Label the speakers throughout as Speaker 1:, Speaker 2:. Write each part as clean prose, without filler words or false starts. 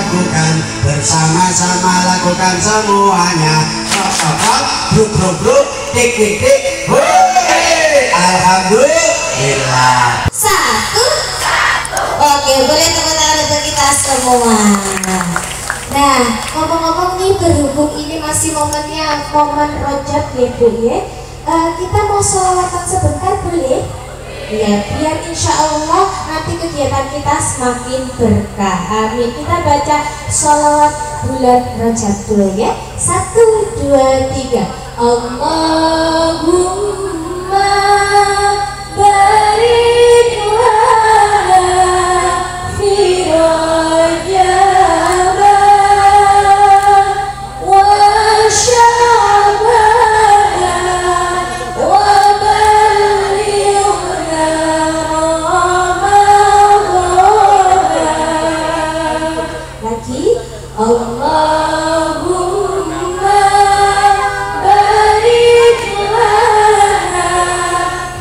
Speaker 1: lakukan, bersama-sama lakukan semuanya. Bruk bruk bruk, tik tik tik, alhamdulillah.
Speaker 2: Satu. Oke, boleh tepuk tangan untuk kita semua. Nah, ngomong-ngomong nih, berhubung ini masih momennya momen Rajab ya Bu ya, kita mau sholawatan sebentar boleh? Ya, biar insya Allah nanti kegiatan kita semakin berkah. Amin. Kita baca sholawat bulan Rajab dulu ya. 1, 2, 3. Allahumma barik lana fi Rajab wa Sya'ban wa ballighna Ramadan. Lagi Allahumma barik lana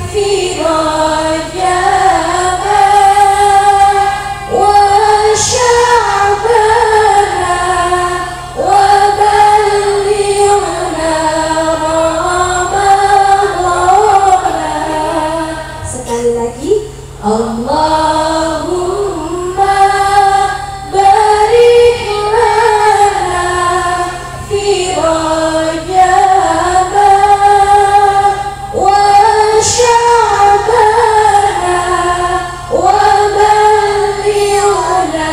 Speaker 2: fi Rajab wa Sya'ban wa ballighna Ramadan. Sekali lagi Allahumma barik lana fi Rajab wa Sya'ban wa ballighna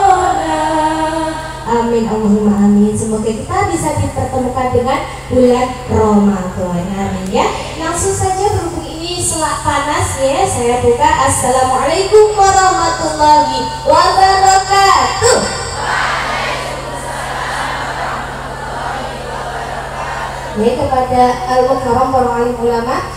Speaker 2: Ramadan. Amin Allahumma amin. Semoga kita bisa dipertemukan dengan bulan Ramadan. Amin ya. Langsung saja berhubung ini selak panas ya, saya buka. Assalamualaikum warahmatullahi wabarakatuh. Ya, kepada al-mukarram para alim ulama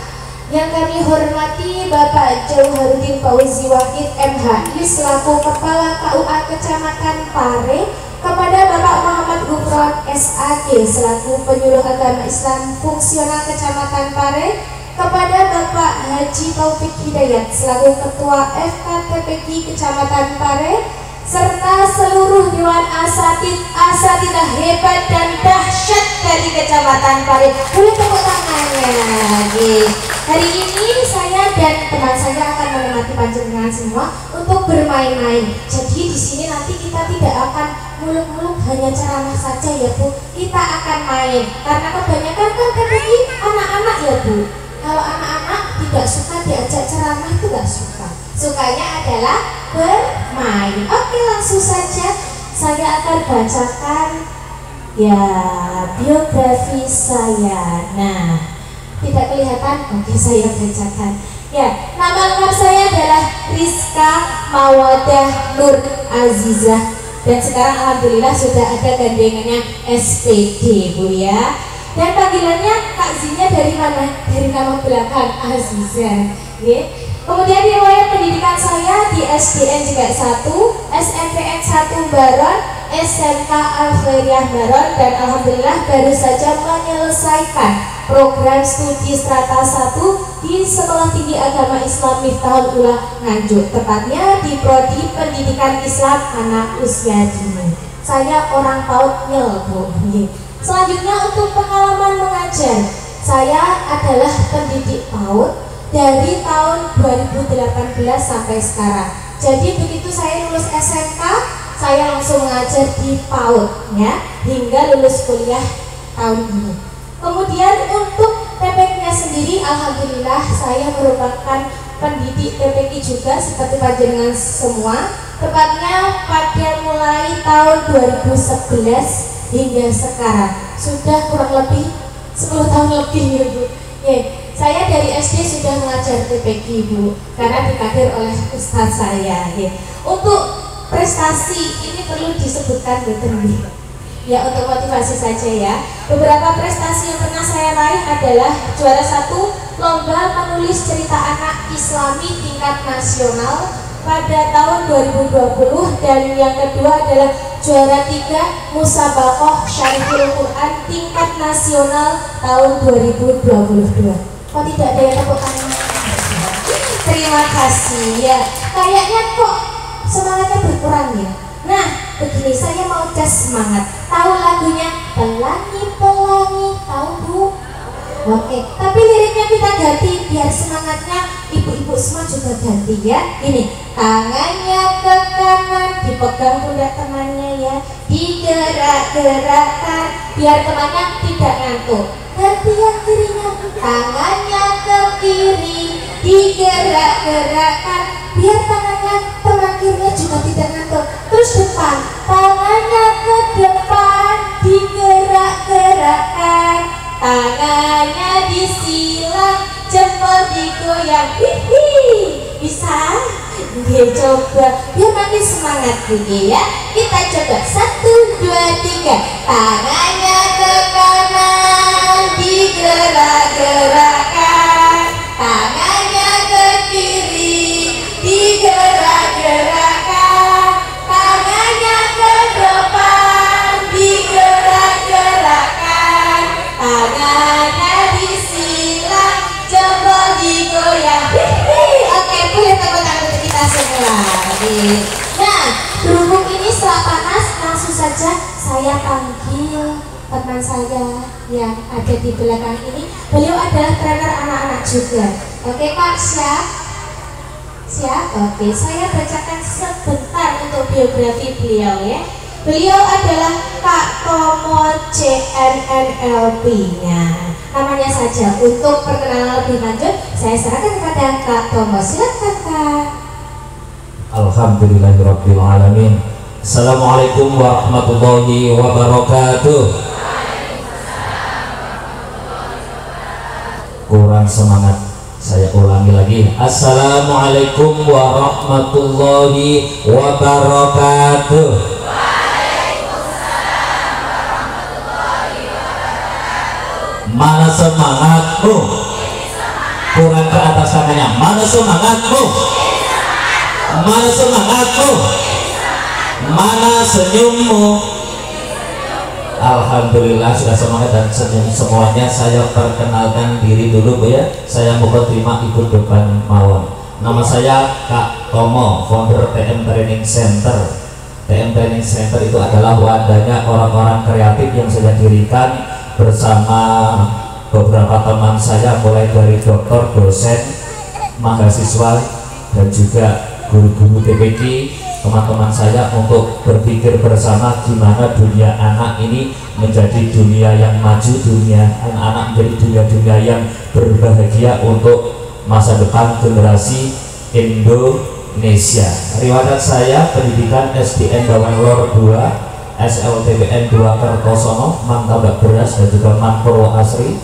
Speaker 2: yang kami hormati Bapak Jauharuddin Fauzi Wahid MHI selaku Kepala KUA Kecamatan Pare, kepada Bapak Muhammad Gufron SAG selaku Penyuluh Agama Islam Fungsional Kecamatan Pare, kepada Bapak Haji Taufik Hidayat selaku Ketua FKTPQ Kecamatan Pare, serta seluruh Dewan Asatidah hebat dan dahsyat dari Kecamatan Pare. Boleh tepuk tangannya lagi. Hari ini saya dan teman saya akan menemani panjenengan semua untuk bermain-main. Jadi di sini nanti kita tidak akan muluk-muluk hanya ceramah saja ya Bu. Kita akan main karena kebanyakan kan KPI anak-anak ya Bu. Kalau anak-anak tidak suka diajak ceramah itu nggak suka. Sukanya adalah bermain. Oke, langsung saja saya akan bacakan ya biografi saya. Nah, tidak kelihatan? Oke, saya bacakan. Ya, nama lengkap saya adalah Rizka Mawadah Nur Azizah, dan sekarang alhamdulillah sudah ada gandengannya SPD Bu ya. Dan panggilannya Kak Zinya dari mana? Dari nama belakang Azizah. Ya. Kemudian riwayat pendidikan saya di SDN juga 1, SMPN 1 Baron, SMK Al-Khairiyah Baron, dan alhamdulillah baru saja menyelesaikan program studi strata 1 di Sekolah Tinggi Agama Islam Miftahul Ula Nganjuk, tepatnya di Prodi Pendidikan Islam Anak Usia Dini. Saya orang PAUD Nyel Bu. Selanjutnya untuk pengalaman mengajar, saya adalah pendidik PAUD dari tahun 2018 sampai sekarang. Jadi begitu saya lulus SMK, saya langsung mengajar di PAUD ya, hingga lulus kuliah tahun ini. Kemudian untuk TPQ-nya sendiri, alhamdulillah saya merupakan pendidik TPQ juga seperti panjenengan semua, tepatnya pada mulai tahun 2011 hingga sekarang. Sudah kurang lebih 10 tahun lebih ya Bu. Saya dari SD sudah mengajar TPQ Bu, karena dikadir oleh ustadz saya. Untuk prestasi ini perlu disebutkan betul ya, untuk motivasi saja ya. Beberapa prestasi yang pernah saya raih adalah juara 1 lomba menulis cerita anak Islami tingkat nasional pada tahun 2020, dan yang kedua adalah juara 3 Musabaqah Syarihul Quran tingkat nasional tahun 2022. Kok tidak ada yang tepuk tangan? Terima kasih ya. Kayaknya kok semangatnya berkurang ya. Nah, begini, saya mau tes semangat. Tahu lagunya Pelangi-Pelangi, tahu Bu? Oke, tapi liriknya kita ganti biar semangatnya ibu-ibu semua juga ganti ya. Ini, tangannya ke kanan, dipegang pundak temannya ya, digerak-gerakkan biar temannya tidak ngantuk. Ganti yang kirinya, tangannya ke kiri, digerak-gerakkan biar tangannya teman kirinya juga tidak ngantuk. Terus depan, tangannya ke depan, digerak-gerakkan, tangannya disilang, jempol digoyang. Hihi, bisa? Dia coba biar makin semangat juga ya. Kita coba 1, 2, 3. Tangannya ke kanan, digerak-gerakkan, tangannya ke kiri, digerak-gerakkan, tangannya ke depan, digerak-gerakkan, tangannya disilang, jempol digoyang. Oke, boleh tepuk tangan untuk kita semua. Nah, berhubung ini setelah panas, langsung saja saya panggil teman saya yang ada di belakang ini. Beliau adalah trainer anak-anak juga. Oke Pak, siap? Siap? Oke, saya bacakan sebentar untuk biografi beliau ya. Beliau adalah Kak Tomo CNNLP. Nah, namanya saja. Untuk perkenalan lebih lanjut, saya serahkan kepada Kak Tomo. Silakan Kak.
Speaker 3: Alhamdulillahirabbil alamin. Assalamualaikum warahmatullahi wabarakatuh. Kurang semangat, saya ulangi lagi. Assalamualaikum warahmatullahi wabarakatuh. Mana semangatmu? Kurang ke atas tangannya. Mana semangatmu? Mana semangatmu? Mana senyummu? Alhamdulillah sudah semangat dan senyum semuanya. Saya perkenalkan diri dulu Bu ya. Saya mohon terima ikut depan mawon. Nama saya Kak Tomo, founder TM Training Center. TM Training Center itu adalah wadahnya orang-orang kreatif yang saya dirikan bersama beberapa teman saya, mulai dari dokter, dosen, mahasiswa, dan juga guru-guru TPQ, teman-teman saya, untuk berpikir bersama gimana dunia anak ini menjadi dunia yang maju, dunia anak-anak menjadi dunia yang berbahagia untuk masa depan generasi Indonesia. Riwayat saya pendidikan SDN Bawan Lor 2, SLTBN 2 Kertosono, Mantabak Beras, dan juga Manpurwo Asri.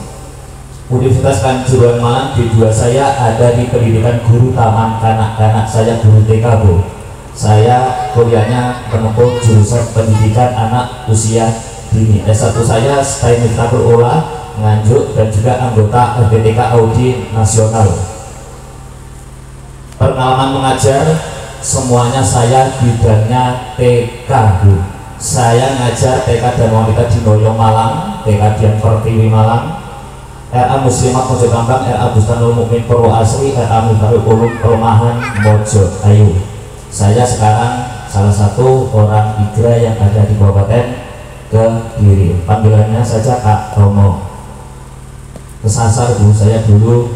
Speaker 3: Universitas Kanjuruhan Malang. D2 saya ada di pendidikan guru taman kanak-kanak, saya guru TK Bu. Saya kuliahnya menempuh jurusan pendidikan anak usia dini. S1 saya STAI Miftahul Ula Nganjuk, dan juga anggota RBTK Audi Nasional. Pengalaman mengajar semuanya saya bidangnya TK Bu. Saya ngajar TK dan wanita di Boyong Malang, TK Dian Pertiwi Malang, RA Muslimat Mojo Kambang, RA Bustanul Mukmin Purwo Asri, RA Miftahul Ulum Perumahan Mojo Ayu. Saya sekarang salah satu orang igra yang ada di Kabupaten Kediri. Panggilannya saja Kak Tomo. Kesasar Bu, saya dulu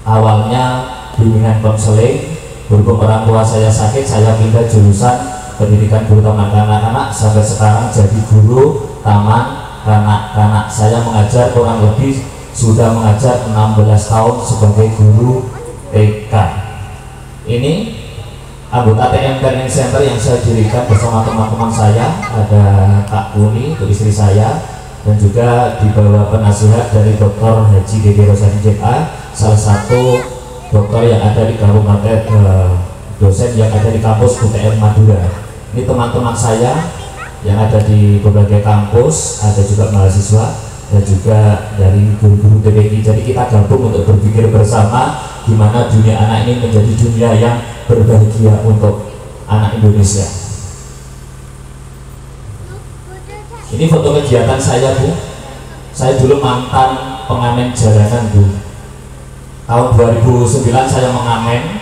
Speaker 3: awalnya bimbingan konseling. Berhubung orang tua saya sakit, saya pindah jurusan pendidikan guru taman kanak-kanak, sampai sekarang jadi guru taman kanak-kanak. Saya mengajar kurang lebih sudah mengajar 16 tahun sebagai guru TK. Ini anggota TM Training Center yang saya dirikan bersama teman-teman saya. Ada Kak Uni, itu istri saya, dan juga di bawah penasihat dari Dr. Haji Dede Rosani JA, salah satu dokter yang ada di Kabupaten, dosen yang ada di kampus UTM Madura. Ini teman-teman saya yang ada di berbagai kampus, ada juga mahasiswa dan juga dari guru-guru TPQ. Jadi kita gabung untuk berpikir bersama gimana dunia anak ini menjadi dunia yang berbahagia untuk anak Indonesia. Ini foto kegiatan saya Bu. Saya dulu mantan pengamen jalanan Bu. Tahun 2009 saya mengamen.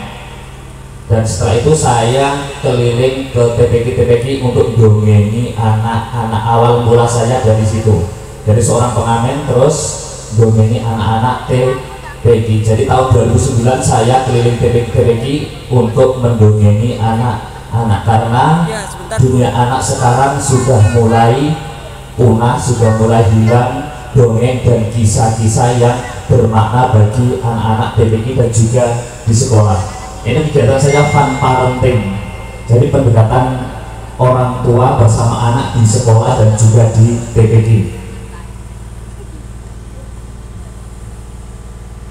Speaker 3: Dan setelah itu saya keliling ke TPQ untuk dongeni anak-anak. Awal mula saya dari situ, dari seorang pengamen terus dongeni anak-anak TPQ. Jadi tahun 2009 saya keliling TPQ untuk mendongeni anak-anak, karena dunia anak sekarang sudah mulai punah, sudah mulai hilang dongeng dan kisah-kisah yang bermakna bagi anak-anak TPQ dan juga di sekolah. Ini kegiatan saya fun parenting, jadi pendekatan orang tua bersama anak di sekolah dan juga di TPQ.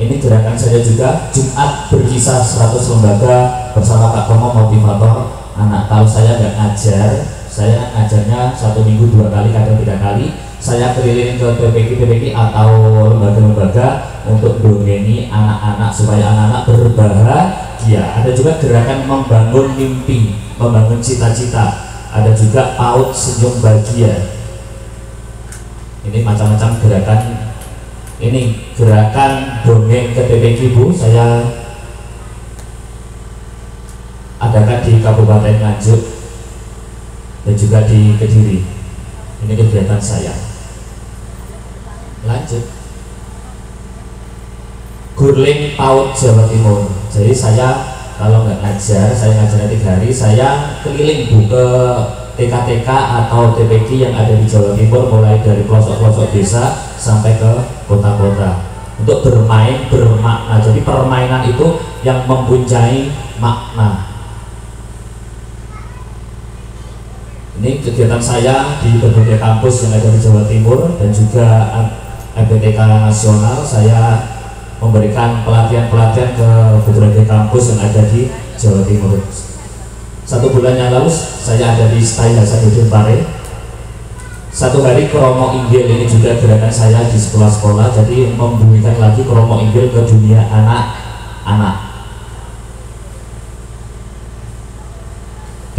Speaker 3: Ini gerakan saya juga Jumat berkisah 100 lembaga bersama Kak Tomo motivator anak. Kalau saya nggak ngajar, saya ngajarnya 1 minggu 2 kali, kadang 3 kali. Saya keliling ke TPQ atau lembaga-lembaga untuk dongeni anak-anak supaya anak-anak berbahagia. Ada juga gerakan membangun mimpi, membangun cita-cita. Ada juga PAUD senyum bahagia. Ini macam-macam gerakan. Ini gerakan dongeng ke TPQ Bu, saya adakan di Kabupaten Nganjuk dan juga di Kediri. Ini kegiatan saya. Lanjut. Gurling PAUD Jawa Timur. Jadi saya kalau nggak ngajar, saya ngajarnya 3 hari, saya keliling Bu ke TK-TK atau TPQ yang ada di Jawa Timur, mulai dari pelosok-pelosok desa sampai ke kota-kota untuk bermain bermakna. Jadi permainan itu yang mempunyai makna. Ini kegiatan saya di berbagai kampus yang ada di Jawa Timur dan juga MPTK nasional. Saya memberikan pelatihan-pelatihan ke berbagai kampus yang ada di Jawa Timur. 1 bulan yang lalu saya ada di Stai Hasanuddin Pare. 1 hari kromo inggil, ini juga gerakan saya di sekolah-sekolah. Jadi membumikan lagi kromo inggil ke dunia anak-anak.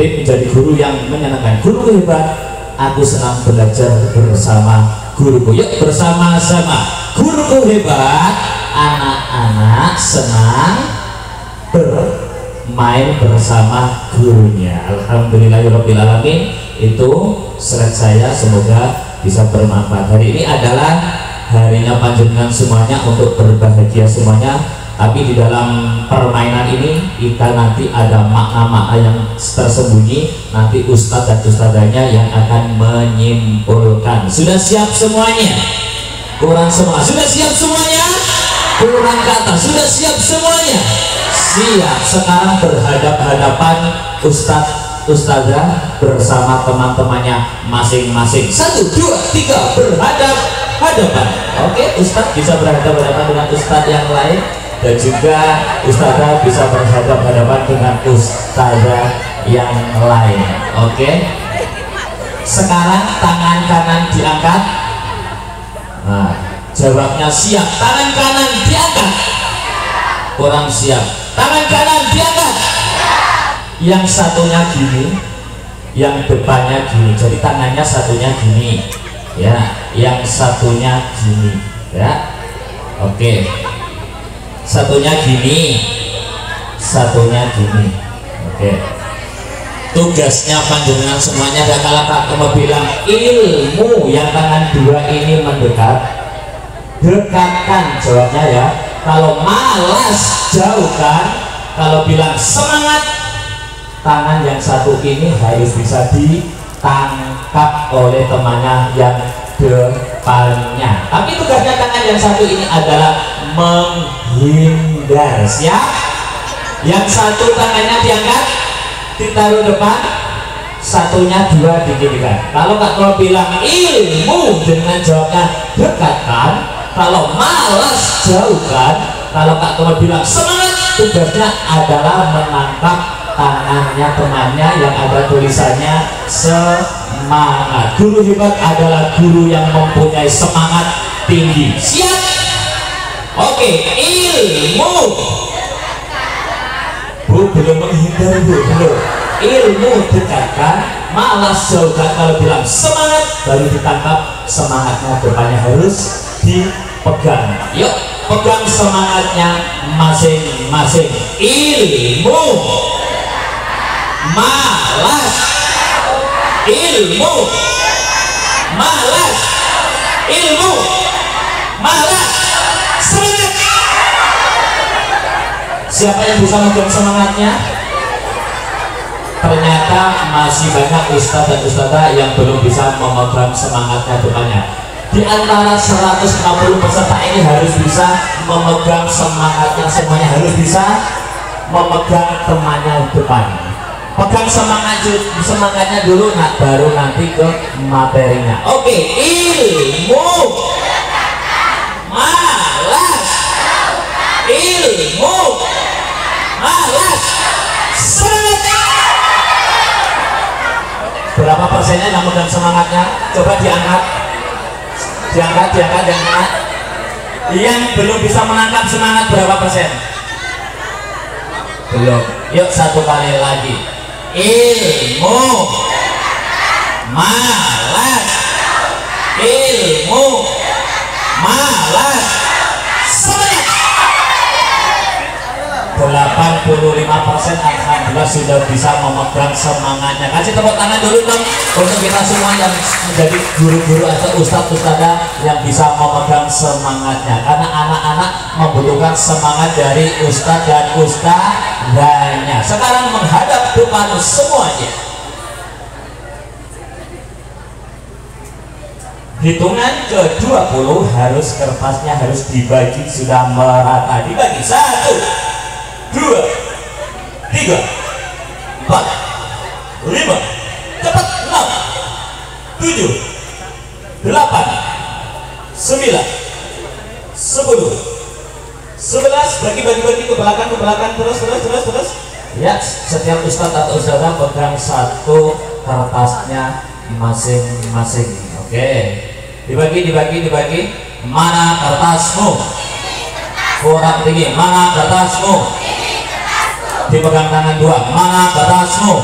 Speaker 3: Menjadi guru yang menyenangkan. Guru hebat, aku senang belajar bersama guruku. Yuk bersama-sama. Guruku hebat, anak-anak senang bermain bersama gurunya. Alhamdulillahirobbilalamin. Itu slide saya, semoga bisa bermanfaat. Hari ini adalah harinya panjenengan semuanya untuk berbahagia semuanya. Tapi di dalam permainan ini kita nanti ada makna-makna yang tersembunyi. Nanti ustadz dan ustadzanya yang akan menyimpulkan. Sudah siap semuanya? Kurang semua. Sudah siap semuanya? Kurang kata. Sudah siap semuanya? Siap. Sekarang berhadap-hadapan ustadz ustadzah bersama teman-temannya masing-masing. 1, 2, 3 berhadap-hadapan. Oke, ustadz bisa berhadap-hadapan dengan ustadz yang lain. Dan juga ustazah bisa berhadapan-hadapan dengan ustazah yang lain. Oke. Sekarang tangan kanan diangkat. Nah, jawabnya siap. Tangan kanan diangkat. Kurang siap. Tangan kanan diangkat. Yang satunya gini, yang depannya gini. Jadi tangannya satunya gini, ya. Yang satunya gini, ya. Oke. Satunya gini, satunya gini. Oke. Tugasnya panjenengan semuanya ada kalau kamu bilang ilmu yang tangan 2 ini mendekat, dekatkan jawabnya ya. Kalau malas jauhkan. Kalau bilang semangat, tangan yang satu ini harus bisa ditangkap oleh temannya yang depannya. Tapi tugasnya tangan yang satu ini adalah menghindar. Siap? Yang satu tangannya diangkat, ditaruh depan, satunya 2 dikirikan. Kalau Kak Tua bilang ilmu, dengan jawabnya dekatkan. Kalau malas jauhkan. Kalau Kak Tua bilang semangat, tugasnya adalah menangkap tangannya temannya yang ada tulisannya semangat. Guru hebat adalah guru yang mempunyai semangat tinggi. Siap? Oke, ilmu. Bu, belum menghindar Bu, belum. Ilmu dekatkan, malas jauhkan. Kalau bilang semangat, baru ditangkap. Semangatnya depannya harus dipegang. Yuk, pegang semangatnya masing-masing. Ilmu malas, ilmu, malas, ilmu, malas, semangat. Siapa yang bisa memegang semangatnya? Ternyata masih banyak ustadz dan ustadzah yang belum bisa memegang semangatnya depannya. Di antara 150 peserta ini harus bisa memegang semangatnya, semuanya harus bisa memegang temannya depan. Pegang semangatnya dulu, baru nanti ke materinya. Oke, ilmu, malas, ilmu, malas, semangat. Berapa persennya yang memegang semangatnya? Coba diangkat, diangkat. Yang belum bisa menangkap semangat berapa persen? Belum. Yuk satu kali lagi. Ilmu, malas, ilmu, malas, semangat. 85% alhamdulillah sudah bisa memegang semangatnya. Kasih tepuk tangan dulu dong untuk kita semua yang menjadi guru-guru atau ustadz-ustadzah yang bisa memegang semangatnya, karena anak-anak membutuhkan semangat dari ustadz dan ustadzahnya. Sekarang menghadap depan semuanya. Hitungan ke-20 harus kertasnya harus dibagi sudah merata. Dibagi 1, 2, 3, 4, 5, cepat 6, 7, 8, 9, 10, 11, bagi ke belakang terus. Ya, setiap ustadz atau ustadzah pegang satu kertasnya masing-masing. Oke, dibagi. Mana kertasmu? Kurang tinggi. Mana kertasmu? Dipegang tangan dua. Mana kertasmu?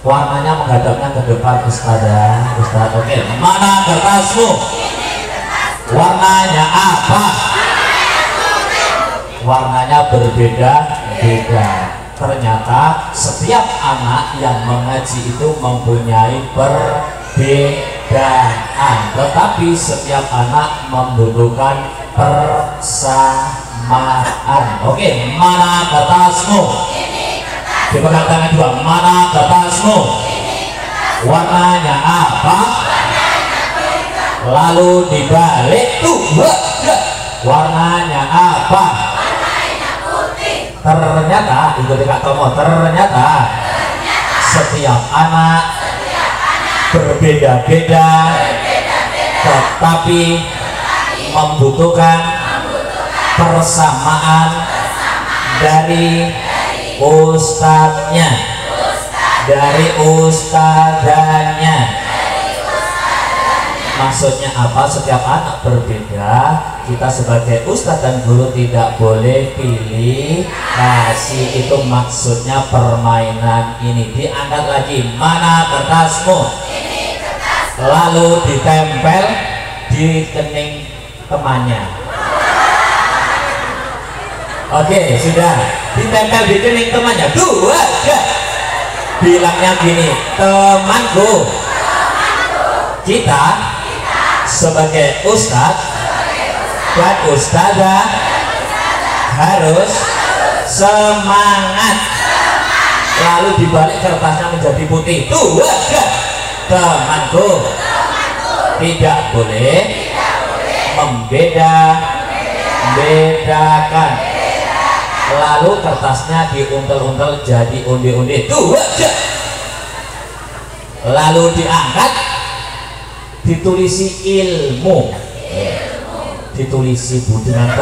Speaker 3: Warnanya menghadapnya ke depan ustadzah. Oke, mana kertasmu? Warnanya apa? Warnanya berbeda-beda. Ternyata setiap anak yang mengaji itu mempunyai perbedaan, tetapi setiap anak membutuhkan persamaan. Oke, mana kertasmu? Dipegang tangan dua. Mana kertasmu? Warnanya apa? Lalu dibalik tuh. Warnanya apa? Ternyata ikuti Kak Tomo. Ternyata setiap anak berbeda-beda, tetapi membutuhkan persamaan dari ustadznya, dari ustadzanya. Maksudnya apa? Setiap anak berbeda. Kita sebagai ustadz dan guru tidak boleh pilih kasih. Itu maksudnya permainan ini. Diangkat lagi. Mana kertasmu? Lalu ditempel di kening temannya. Oke, sudah ditempel di kening temannya. Dua, bilangnya gini, temanku. Kita sebagai ustadz dan ustadzah harus semangat. Lalu dibalik kertasnya menjadi putih. Dua, temanku, tidak boleh membedakan. Lalu kertasnya diuntel-untel jadi undi-undi. Dua, lalu diangkat, ditulisi ilmu, ditulisi dengan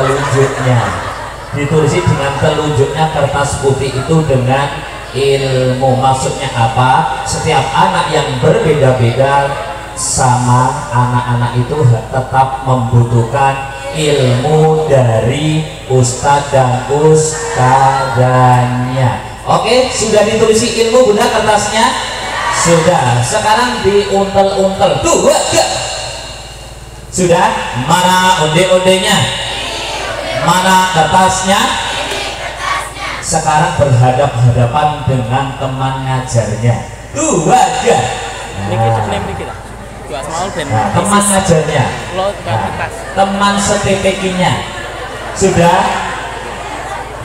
Speaker 3: telunjuknya, kertas putih itu dengan ilmu. Maksudnya apa? Setiap anak yang berbeda-beda sama anak-anak itu tetap membutuhkan ilmu dari ustadz dan ustadzanya. Oke, sudah ditulisi ilmu bunda kertasnya? Sudah. Sekarang diuntel-untel. Dua, sudah. Mana onde-ondenya? Mana kertasnya? sekarang berhadap-hadapan dengan teman ngajarnya. Tuh aja. Nah, teman ngajarnya, teman setetekinya. Sudah,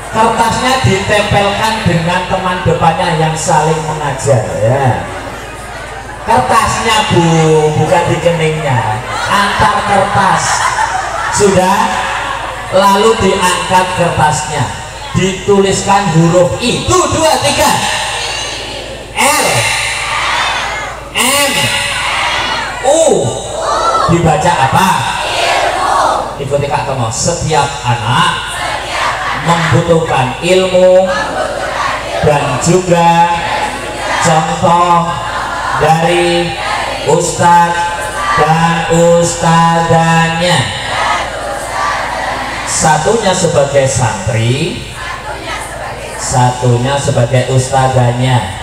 Speaker 3: kertasnya ditempelkan dengan teman depannya yang saling mengajar ya. Kertasnya Bu, bukan di keningnya, antar kertas. Sudah, lalu diangkat kertasnya, dituliskan huruf I. 1, 2, 3 R M U. Dibaca apa? Ikuti Kak Tomo. Setiap anak membutuhkan ilmu dan juga contoh dari ustadz dan ustadzanya. Satunya sebagai santri, satunya sebagai ustadzanya.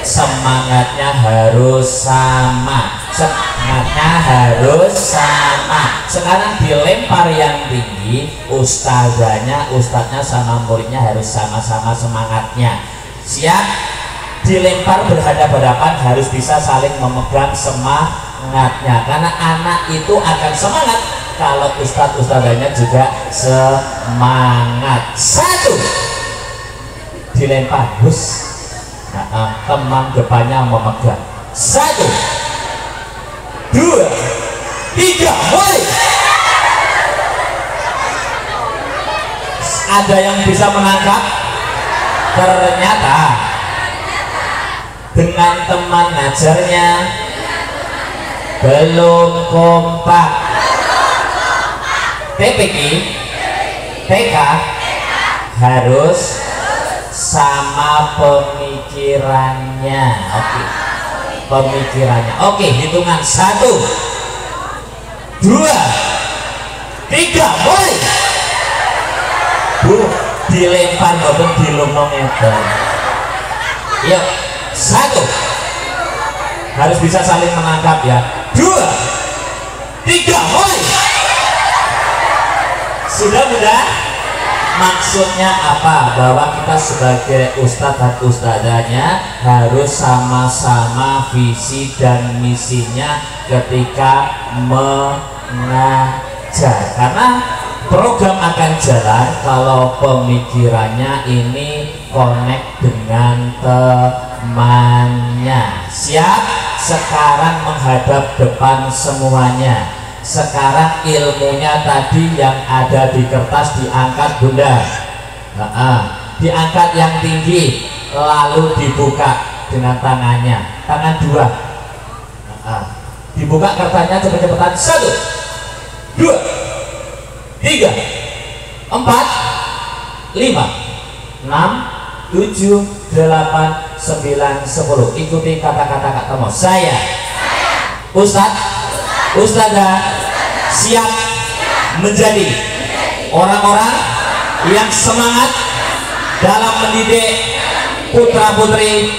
Speaker 3: Semangatnya harus sama, semangatnya harus sama. Sekarang dilempar yang tinggi, ustadzanya, ustadznya sama muridnya harus sama-sama semangatnya. Siap? Dilempar berhadapan-hadapan harus bisa saling memegang semangatnya, karena anak itu akan semangat kalau ustadzanya juga semangat. 1, dilempar, bus. Teman depannya memegang. 1, 2, 3, mulai. Ada yang bisa menangkap? Ternyata dengan teman ngajarnya belum kompak. TPK, TK harus sama pemikirannya. Oke, pemikirannya. Oke, hitungan 1, 2, 3, mulai. Bu, dilempar boten dilumno ngeten. Yuk, 1, harus bisa saling menangkap ya. 2, 3, mulai. Sudah mudah? Maksudnya apa? Bahwa kita sebagai ustadz dan ustadzanya harus sama-sama visi dan misinya ketika mengajar, karena program akan jalan kalau pemikirannya ini connect dengan temannya. Siap? Sekarang menghadap depan semuanya. Sekarang ilmunya tadi yang ada di kertas diangkat Bunda, diangkat yang tinggi, lalu dibuka dengan tangannya, tangan 2, dibuka kertasnya cepet-cepetan. 1, 2, 3, 4, 5, 6, 7, 8, 9, 10. Ikuti kata-kata Kak Tomo. Saya Ustadz, Ustadzah siap menjadi orang-orang yang semangat dalam mendidik putra-putri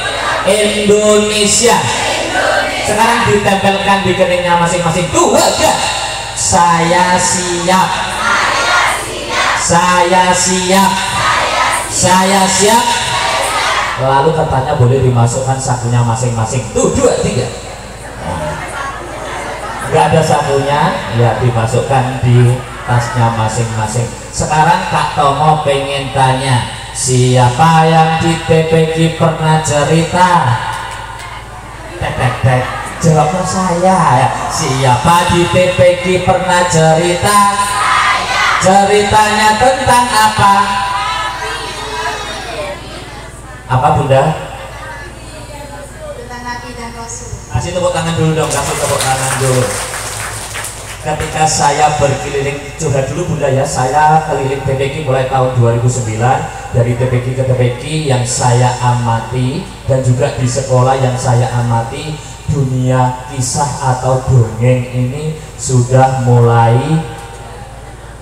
Speaker 3: Indonesia. Sekarang ditempelkan di keningnya masing-masing. 2, 3. Saya siap. Saya siap. Saya siap. Lalu katanya boleh dimasukkan sakunya masing-masing. 2, 3. Gak ada sakunya, ya dimasukkan di tasnya masing-masing. Sekarang Kak Tomo pengen tanya, siapa yang di TPK pernah cerita? Tek, jawabnya saya ya. Siapa di TPK pernah cerita? Ceritanya tentang apa? Apa Bunda?
Speaker 2: Tentang Nabi dan Rasul.
Speaker 3: Kasih tepuk tangan dulu dong, kasih tepuk tangan dulu. Ketika saya berkeliling, coba dulu Bunda ya, saya keliling TPK mulai tahun 2009. Dari TPK ke TPK yang saya amati dan juga di sekolah yang saya amati, dunia kisah atau dongeng ini sudah mulai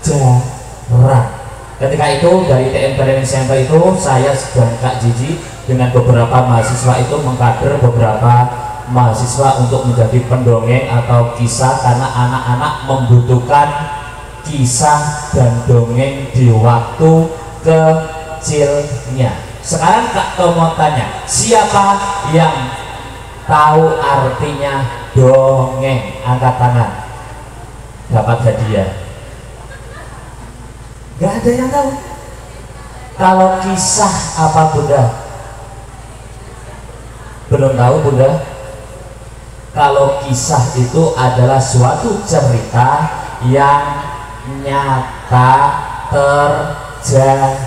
Speaker 3: jarang. Ketika itu dari TM Training Center itu saya dan Kak Jiji dengan beberapa mahasiswa itu mengkader beberapa mahasiswa untuk menjadi pendongeng atau kisah, karena anak-anak membutuhkan kisah dan dongeng di waktu kecil. kecilnya. Sekarang Kak Tomo tanya, siapa yang tahu artinya dongeng? Angkat tangan, dapat hadiah. Gak ada yang tahu. Kalau kisah apa Bunda? Belum tahu Bunda? Kalau kisah itu adalah suatu cerita yang nyata terjadi.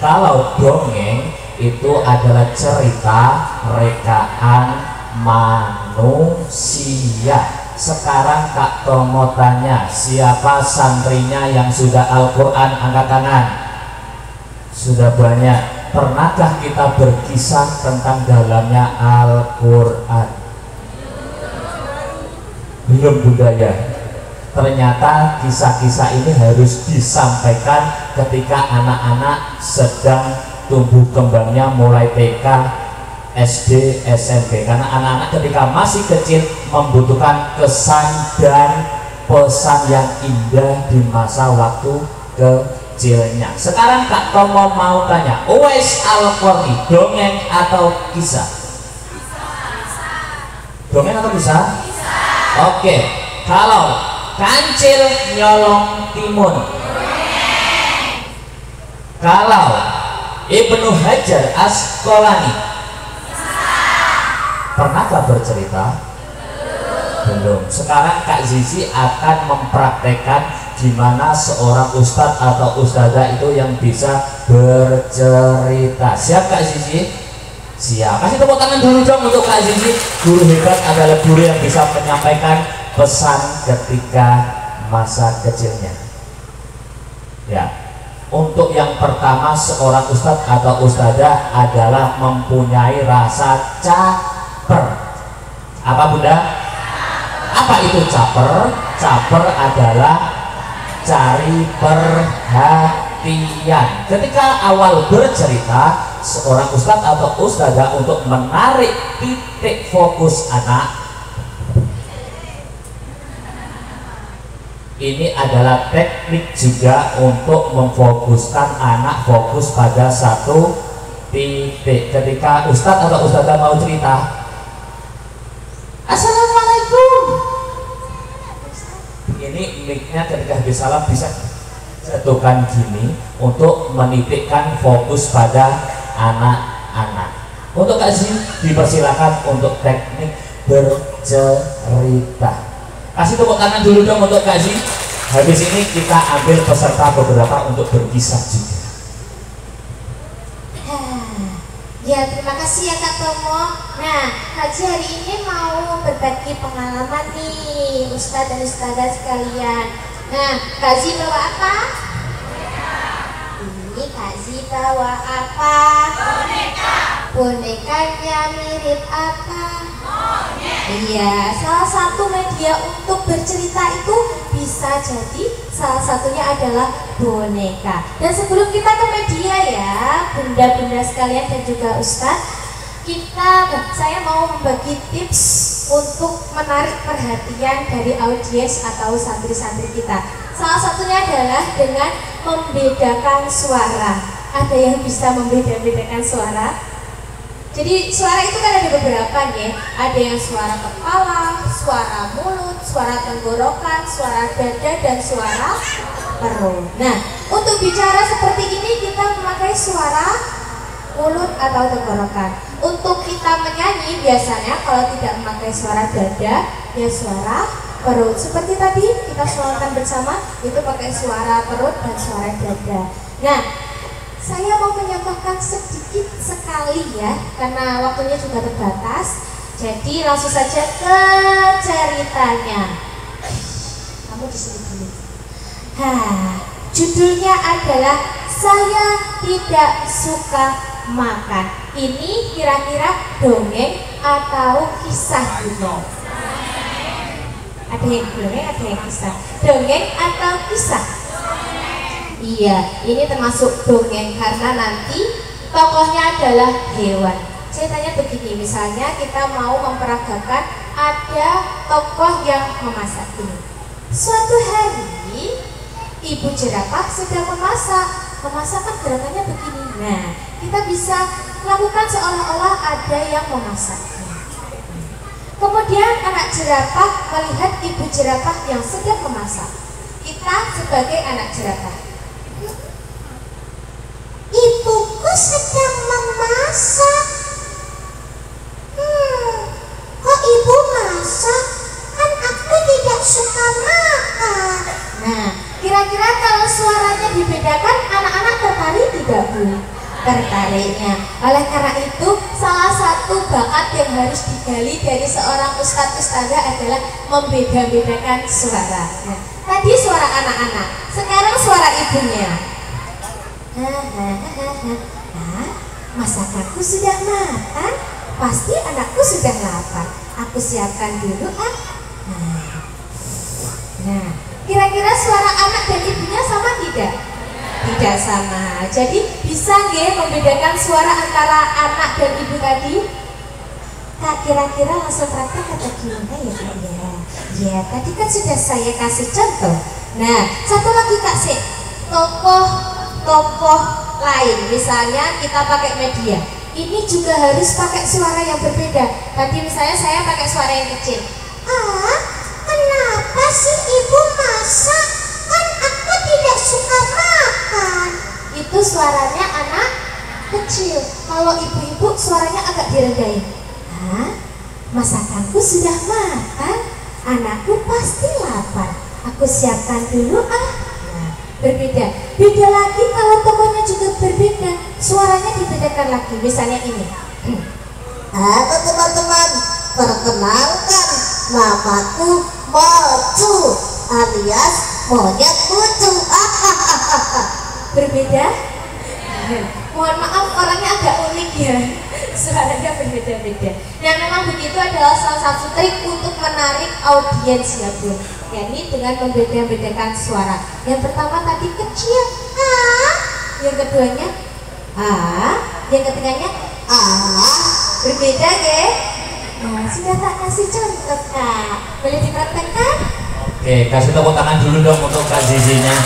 Speaker 3: Kalau dongeng itu adalah cerita rekaan manusia. Sekarang Kak Tomo tanya, siapa santrinya yang sudah Al-Quran? Angkat tangan. Sudah banyak. Pernahkah kita berkisah tentang dalamnya Al-Quran? Belum budaya. Ternyata kisah-kisah ini harus disampaikan ketika anak-anak sedang tumbuh kembangnya, mulai TK, SD, SMP. Karena anak-anak ketika masih kecil membutuhkan kesan dan pesan yang indah di masa waktu kecilnya. Sekarang Kak Tomo mau tanya, Uwais Al-Qarni, dongeng atau kisah? Dongeng atau kisah? Oke, kalau Kancil Nyolong Timun, kalau Ibnu Hajar Asqalani, pernahkah bercerita? Belum. Sekarang Kak Zizi akan mempraktekkan gimana seorang ustadz atau ustadzah itu yang bisa bercerita. Siap Kak Zizi? Siap. Kasih tepuk tangan dulu dong untuk Kak Zizi. Guru hebat adalah guru yang bisa menyampaikan pesan ketika masa kecilnya. Ya. Untuk yang pertama, seorang ustadz atau ustadzah adalah mempunyai rasa caper. Apa Bunda? Apa itu caper? Caper adalah cari perhatian. Ketika awal bercerita, seorang ustadz atau ustadzah untuk menarik titik fokus anak, ini adalah teknik juga untuk memfokuskan anak fokus pada satu titik. Ketika ustadz atau ustadzah mau cerita, Assalamualaikum, ini mic-nya ketika habis salam bisa jatuhkan gini untuk menitikkan fokus pada anak-anak. Untuk kasih dipersilakan untuk teknik bercerita. Kasih tepuk tangan dulu dong untuk kasih. Habis ini kita ambil peserta beberapa untuk berkisah juga.
Speaker 2: Ya, terima kasih ya Kak Tomo. Nah, Haji hari ini mau berbagi pengalaman nih Ustadz dan Ustadzah sekalian. Nah, Haji bawa apa? Ini Haji bawa apa? Boneka. Bonekanya mirip apa? Iya, salah satu media untuk bercerita itu bisa jadi salah satunya adalah boneka. Dan sebelum kita ke media ya, bunda-bunda sekalian dan juga Ustadz, saya mau membagi tips untuk menarik perhatian dari audiens atau santri-santri kita. Salah satunya adalah dengan membedakan suara. Ada yang bisa membedakan suara? Jadi suara itu kan ada beberapa nih, ada yang suara kepala, suara mulut, suara tenggorokan, suara dada, dan suara perut. Nah, untuk bicara seperti ini kita memakai suara mulut atau tenggorokan. Untuk kita menyanyi biasanya kalau tidak memakai suara dada, ya suara perut. Seperti tadi kita suarakan bersama, itu pakai suara perut dan suara dada. Nah, saya mau menyampaikan sedikit sekali ya, karena waktunya juga terbatas. Jadi langsung saja ke ceritanya. Kamu di sini dulu. Judulnya adalah Saya Tidak Suka Makan. Ini kira-kira dongeng atau kisah dulu? Ada yang dongeng, ada yang kisah. Dongeng atau kisah? Iya, ini termasuk dongeng karena nanti tokohnya adalah hewan. Saya tanya begini, misalnya kita mau memperagakan ada tokoh yang memasak ini. Suatu hari, ibu jerapah sedang memasak. Memasak kan gerakannya begini. Nah, kita bisa lakukan seolah-olah ada yang memasak. Kemudian anak jerapah melihat ibu jerapah yang sedang memasak. Kita sebagai anak jerapah, ibuku sedang memasak. Kok ibu masak? Kan aku tidak suka makan. Nah, kira-kira kalau suaranya dibedakan, anak-anak tertarik tidak, Bu? Tertariknya. Oleh karena itu, salah satu bakat yang harus digali dari seorang ustadz-ustadzah adalah membeda-bedakan suara. Nah, tadi suara anak-anak, sekarang suara ibunya. Masakanku sudah matang, pasti anakku sudah lapar. Aku siapkan dulu ah. Nah, kira-kira suara anak dan ibunya sama tidak? Tidak sama. Jadi bisa nggak membedakan suara antara anak dan ibu tadi? Kak, kira-kira langsung praktek atau gimana ya Kak ya? Ya, tadi kan sudah saya kasih contoh. Nah, satu lagi Kak Sik, tokoh lain, misalnya kita pakai media. Ini juga harus pakai suara yang berbeda. Tadi misalnya saya pakai suara yang kecil. Kenapa sih ibu masak? Kan aku tidak suka makan. Itu suaranya anak kecil. Kalau ibu-ibu suaranya agak direndahin. Masakanku sudah matang, anakku pasti lapar. Aku siapkan dulu ah. Nah, berbeda. Beda lagi kalau tokohnya juga berbeda. Suaranya dibedakan lagi. Misalnya ini. Halo teman-teman, perkenalkan namaku Mocu alias monyet lucu. Berbeda? Mohon maaf, orangnya agak unik ya. Suaranya berbeda-beda. Nah, memang begitu adalah salah satu trik untuk menarik audiens ya Bu. Yakni dengan membeda-bedakan suara. Yang pertama tadi kecil, yang keduanya, yang ketiganya, berbeda ya. Nah, sudah tak kasih contoh Kak. Boleh dipraktekkan?
Speaker 3: Oke, kasih tepuk tangan dulu dong untuk Kak Zizinya.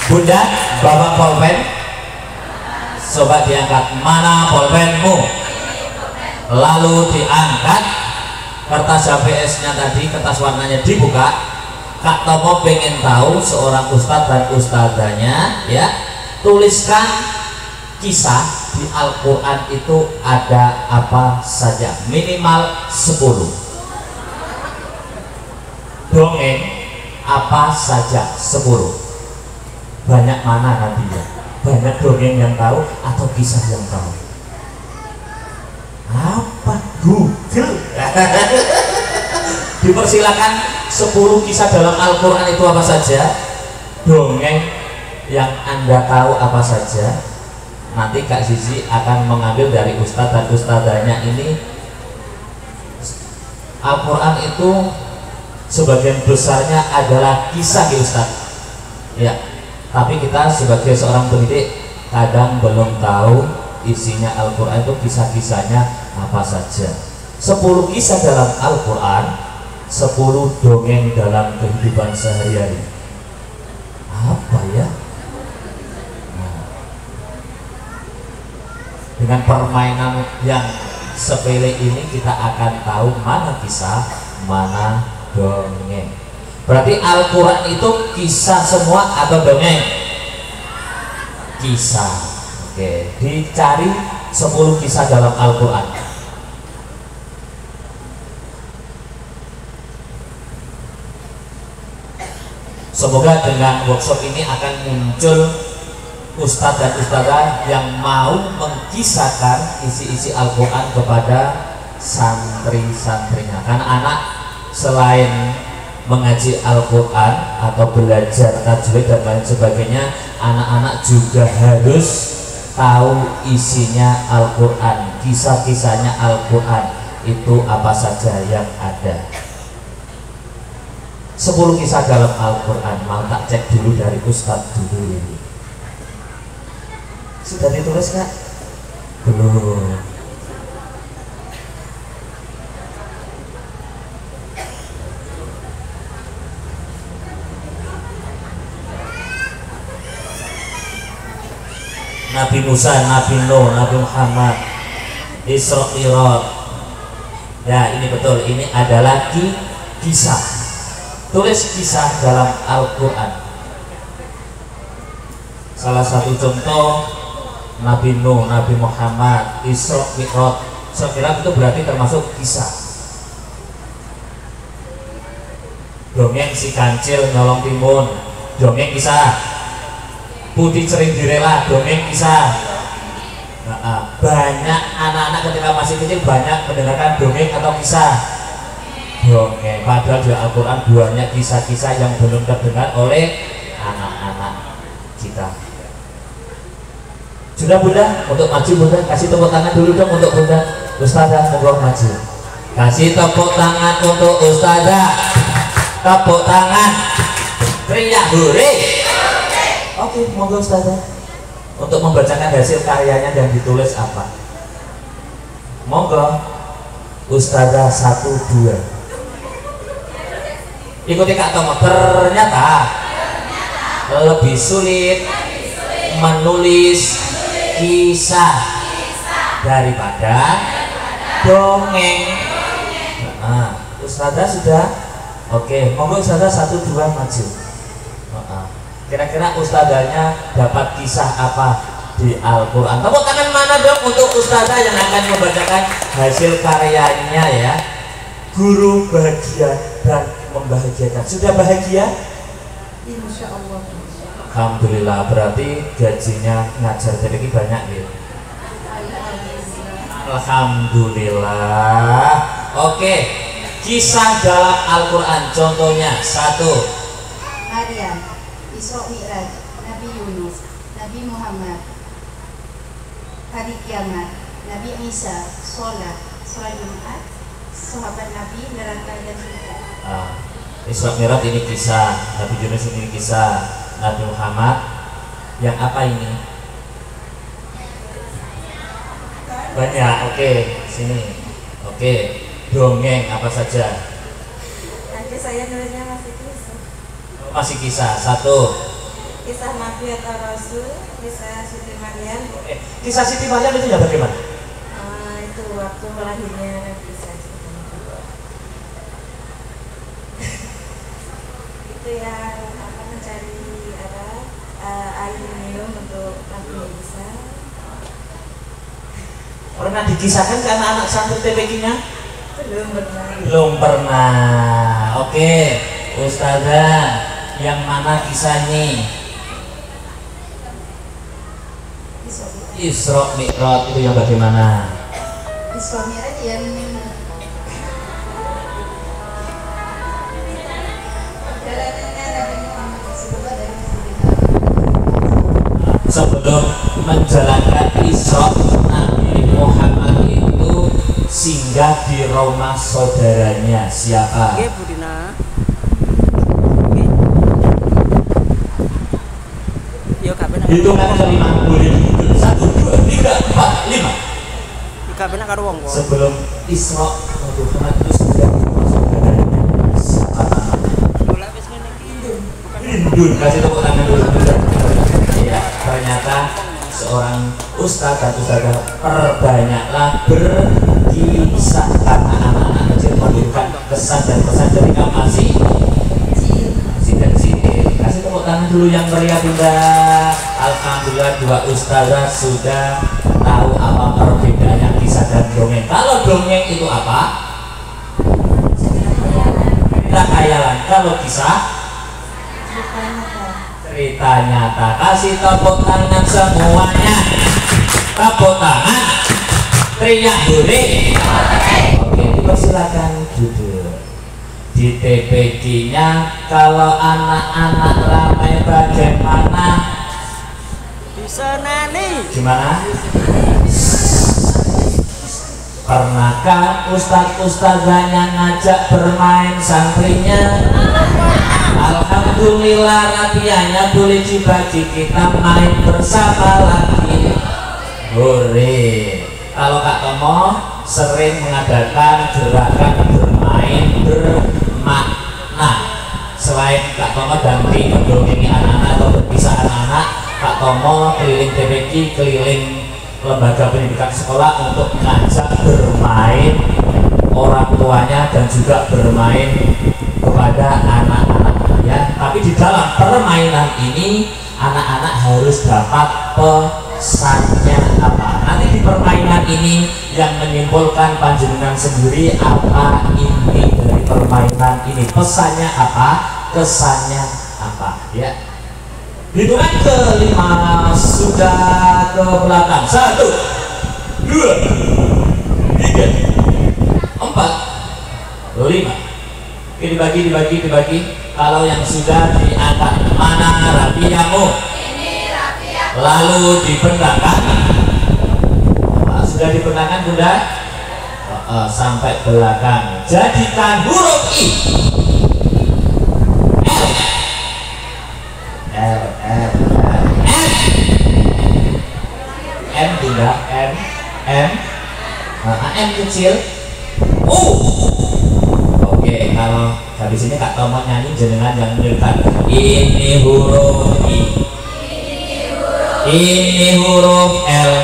Speaker 3: Bunda, bawa pulpen. Coba diangkat. Mana pulpenmu? Lalu diangkat kertas HVS-nya tadi, kertas warnanya dibuka. Kak Tomo pengen tahu seorang ustadz dan ustadzanya, ya, tuliskan kisah di Al-Quran itu ada apa saja, minimal 10 dongeng apa saja, 10. Banyak mana nanti ya, banyak dongeng yang tahu atau kisah yang tahu? Apa? Google. Dipersilakan 10 kisah dalam Al-Quran itu apa saja, dongeng yang Anda tahu apa saja. Nanti Kak Zizi akan mengambil dari ustadz dan ustadzanya ini. Al-Quran itu sebagian besarnya adalah kisah ya Ustadz ya, tapi kita sebagai seorang pendidik kadang belum tahu isinya Al-Quran itu kisah-kisahnya apa saja. 10 kisah dalam Al-Quran, 10 dongeng dalam kehidupan sehari-hari. Apa ya? Dengan permainan yang sepele ini kita akan tahu mana kisah, mana dongeng. Berarti Al-Quran itu kisah semua atau dongeng? Kisah. Oke, dicari 10 kisah dalam Al-Quran. Semoga dengan workshop ini akan muncul ustadz dan ustadzah yang mau mengkisahkan isi-isi Al-Quran kepada santri-santrinya. Karena anak selain mengaji Al-Quran atau belajar tajwid dan lain sebagainya, anak-anak juga harus tahu isinya Al-Quran, kisah-kisahnya Al-Quran itu apa saja yang ada. 10 kisah dalam Al-Quran. Mau tak cek dulu dari ustadz dulu. Sudah ditulis Kak? Belum. Nabi Musa, Nabi Nuh, Nabi Muhammad, Isra Mi'raj. Ya ini betul, ini adalah kisah. Tulis kisah dalam Al-Quran. Salah satu contoh Nabi Nuh, Nabi Muhammad, Isra Mi'raj. Isra Mi'raj itu berarti termasuk kisah. Dongeng si kancil nyolong timun, dongeng kisah. Putih cering direla, dongeng kisah. Banyak anak-anak ketika masih kecil banyak mendengarkan dongeng atau kisah. Dongeng, padahal di Al-Quran banyak kisah-kisah yang belum terdengar oleh anak-anak kita. Sudah Bunda, untuk maju Bunda, kasih tepuk tangan dulu dong untuk Bunda. Ustazah monggo maju. Kasih tepuk tangan untuk Ustazah. Tepuk tangan. Teriak hore. Oke, monggo Ustazah. Untuk membacakan hasil karyanya yang ditulis apa? Monggo. Ustazah 1 2. Ikuti Kak Tomo. Ternyata lebih sulit menulis kisah daripada dongeng. Ustazah sudah. Oke, monggo Ustazah 1 2 maju. Kira-kira ustazahnya dapat kisah apa di Al-Quran? Tepuk tangan mana dong untuk ustazah yang akan membacakan hasil karyanya ya. Guru bahagia dan membahagiakan. Sudah bahagia?
Speaker 4: Insya Allah.
Speaker 3: Alhamdulillah, berarti gajinya ngajar jadi banyak ya. Alhamdulillah. Oke, kisah dalam Al-Quran contohnya 1.
Speaker 4: Maryam, Isra Mi'raj, Nabi Yunus, Nabi Muhammad, hari kiamat, Nabi Isa, sholat Jumat, sahabat Nabi, neraka dan surga.
Speaker 3: Isra Mi'raj ini kisah, Nabi Yunus ini kisah, Nabi Muhammad yang apa ini? Banyak. Oke, sini. Oke, dongeng apa saja?
Speaker 4: Nanti saya nulisnya masih kisah.
Speaker 3: Masih kisah. 1.
Speaker 4: Kisah Nabi atau Rasul, kisah Siti Maryam.
Speaker 3: Kisah Siti Maryam itu ya bagaimana?
Speaker 4: Itu waktu lahirnya Nabi Isa. Itu yang mencari air minum untuk Nabi Isa.
Speaker 3: Pernah dikisahkan karena anak santri TPQ-nya?
Speaker 4: Belum pernah.
Speaker 3: Belum pernah. Oke, Ustazah, yang mana kisahnya? Isra Mi'raj itu yang bagaimana?
Speaker 4: Isra Mi'raj yang perjalanannya Nabi Muhammad sebelum dari
Speaker 3: Sebelum menjalankan Isra, Nabi Muhammad itu singgah di rumah saudaranya. Siapa?
Speaker 5: Oke, Bu Dina. Yo kabeh nak.
Speaker 3: Hitungan kelima boleh dihitung 1, 2, 3, 4, 5.
Speaker 5: Kabeh nak karo wong kok.
Speaker 3: Sebelum Isra, Nabi Muhammad itu singgah di rumah saudaranya. Siapa namanya?
Speaker 5: Bola wis ngene iki. Bukan
Speaker 3: Indun. Kasih tepuk tangan dulu. Ya, ternyata seorang ustadz dan ustadzah perbanyaklah berkisah karena anak-anak kecil memberikan kesan dan pesan ketika masih kecil. Kasih tepuk tangan dulu yang meriah Bunda. Alhamdulillah 2 ustadzah sudah tahu apa perbedaannya kisah dan dongeng. Kalau dongeng itu apa? Cerita khayalan. Kalau kisah cerita nyata. Kasih tepuk tangan semuanya. Tepuk tangan. Teriak hore. Oke, dipersilakan duduk. Di TPQ-nya kalau anak-anak ramai bagaimana?
Speaker 5: bisa nani.
Speaker 3: Gimana? Pernahkah ustadz-ustadzanya ngajak bermain santrinya? Alhamdulillah latihannya boleh dibagi, kita main bersama lagi. Hore. Kalau Kak Tomo sering mengadakan gerakan bermain bermakna. Selain Kak Tomo dampingi mendongeng anak-anak atau berpisah anak-anak, Pak Tomo keliling TPQ, keliling lembaga pendidikan sekolah untuk ngajak bermain orang tuanya dan juga bermain kepada anak-anak ya. Tapi di dalam permainan ini anak-anak harus dapat pesannya apa. Nanti di permainan ini yang menyimpulkan panjenengan sendiri apa inti dari permainan ini, pesannya apa, kesannya apa ya. Hitungan kelima sudah ke belakang. 1, 2, 3, 4, 5. Oke, dibagi. Kalau yang sudah diangkat, mana rapiamu? Ini rapiamu. Lalu dibentangkan. Sudah dibentangkan bunda? Sampai belakang. Jadikan huruf I. L. M bunda, M. M kecil. Oke, kalau habis ini Kak Tomo nyanyi, jenengan yang menyerukan ini huruf I, ini huruf L,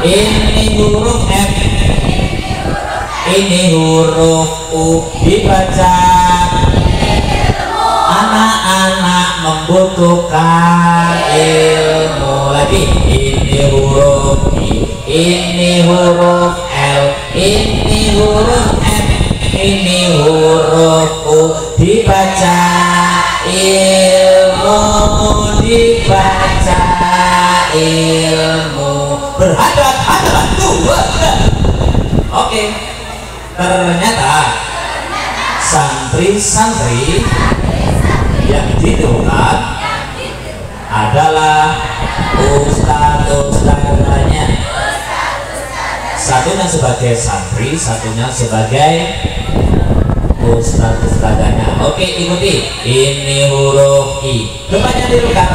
Speaker 3: ini huruf M, ini huruf U. Dibaca. Anak-anak membutuhkan ilmu. Lagi, ini huruf I, ini huruf L, ini huruf M, ini huruf U. Dibaca ilmu, dibaca ilmu. Berhadap-hadapan dua. Oke, ternyata santri-santri yang ditemukan adalah ustadz-ustadzanya. Satunya sebagai santri, satunya sebagai ustadz-ustadzanya. Oke, ikuti. Ini huruf I, depannya dirukat.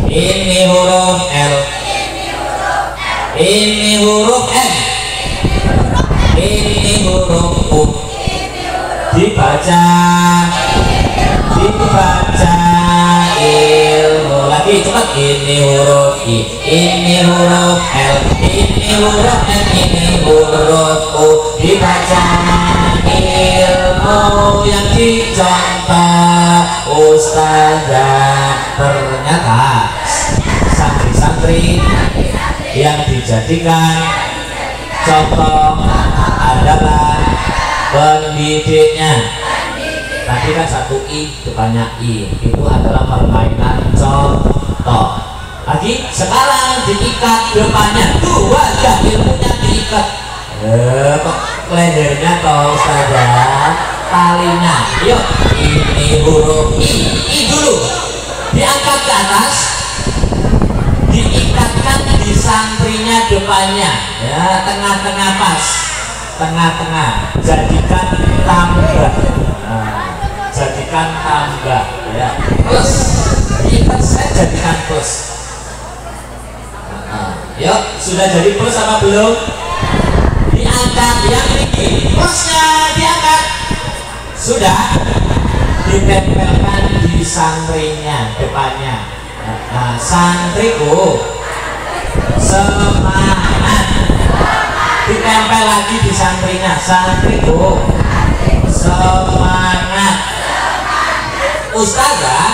Speaker 3: Ini huruf L, ini huruf M, ini huruf U. Dibaca ilmu. Lagi cepat. Ini huruf I, ini huruf L, ini huruf M, ini huruf U. Dibaca ilmu yang dicontoh ustazah. Ternyata santri-santri yang dijadikan contoh adalah pendidiknya. Tadi kan 1 I, depannya I, itu adalah permainan contoh. Lagi, sekarang diikat depannya. Tuh, wajah ilmunya diikat. Kok lehernya toh ustazah, talinya. Yuk, ini huruf I dulu. Diangkat ke atas, diikatkan di santrinya depannya. Ya, tengah-tengah pas. Tengah-tengah. Jadikan tambah. Jadikan tambah ya, plus. Diikat saya jadikan plus. Yuk, sudah jadi plus apa belum? Diangkat yang ini, plusnya diangkat. Sudah ditempelkan di santrinya depannya. Santriku semangat. Ditempel lagi di santrinya. Santriku semangat. Ustazah,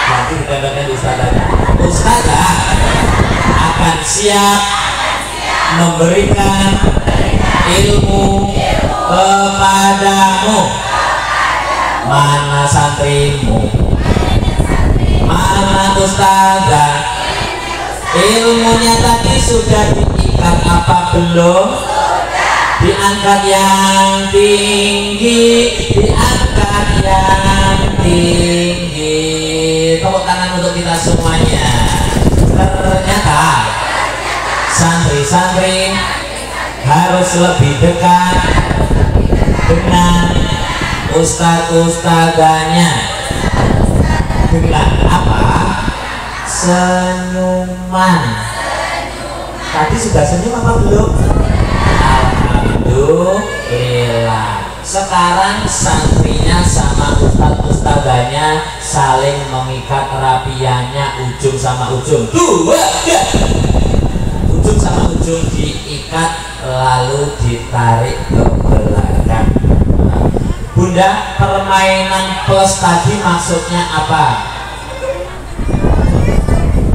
Speaker 3: nanti ditempelkan di ustazahnya. Ustazah akan siap memberikan ilmu kepadamu. Mana santrimu? Mana ustazah? Ilmunya tadi sudah diikat apa belum? Diangkat yang tinggi, diangkat yang tinggi. Tepuk tangan untuk kita semuanya. Ternyata santri-santri harus lebih dekat dengan ustadz-ustadzanya. Dengan apa? Senyuman. Tadi sudah senyum apa belum? Alhamdulillah. Sekarang santrinya sama ustadz-ustadzanya saling mengikat rapiahnya ujung sama ujung. 2, 3. Ujung sama ujung diikat lalu ditarik ke belakang. Bunda, permainan plus tadi maksudnya apa?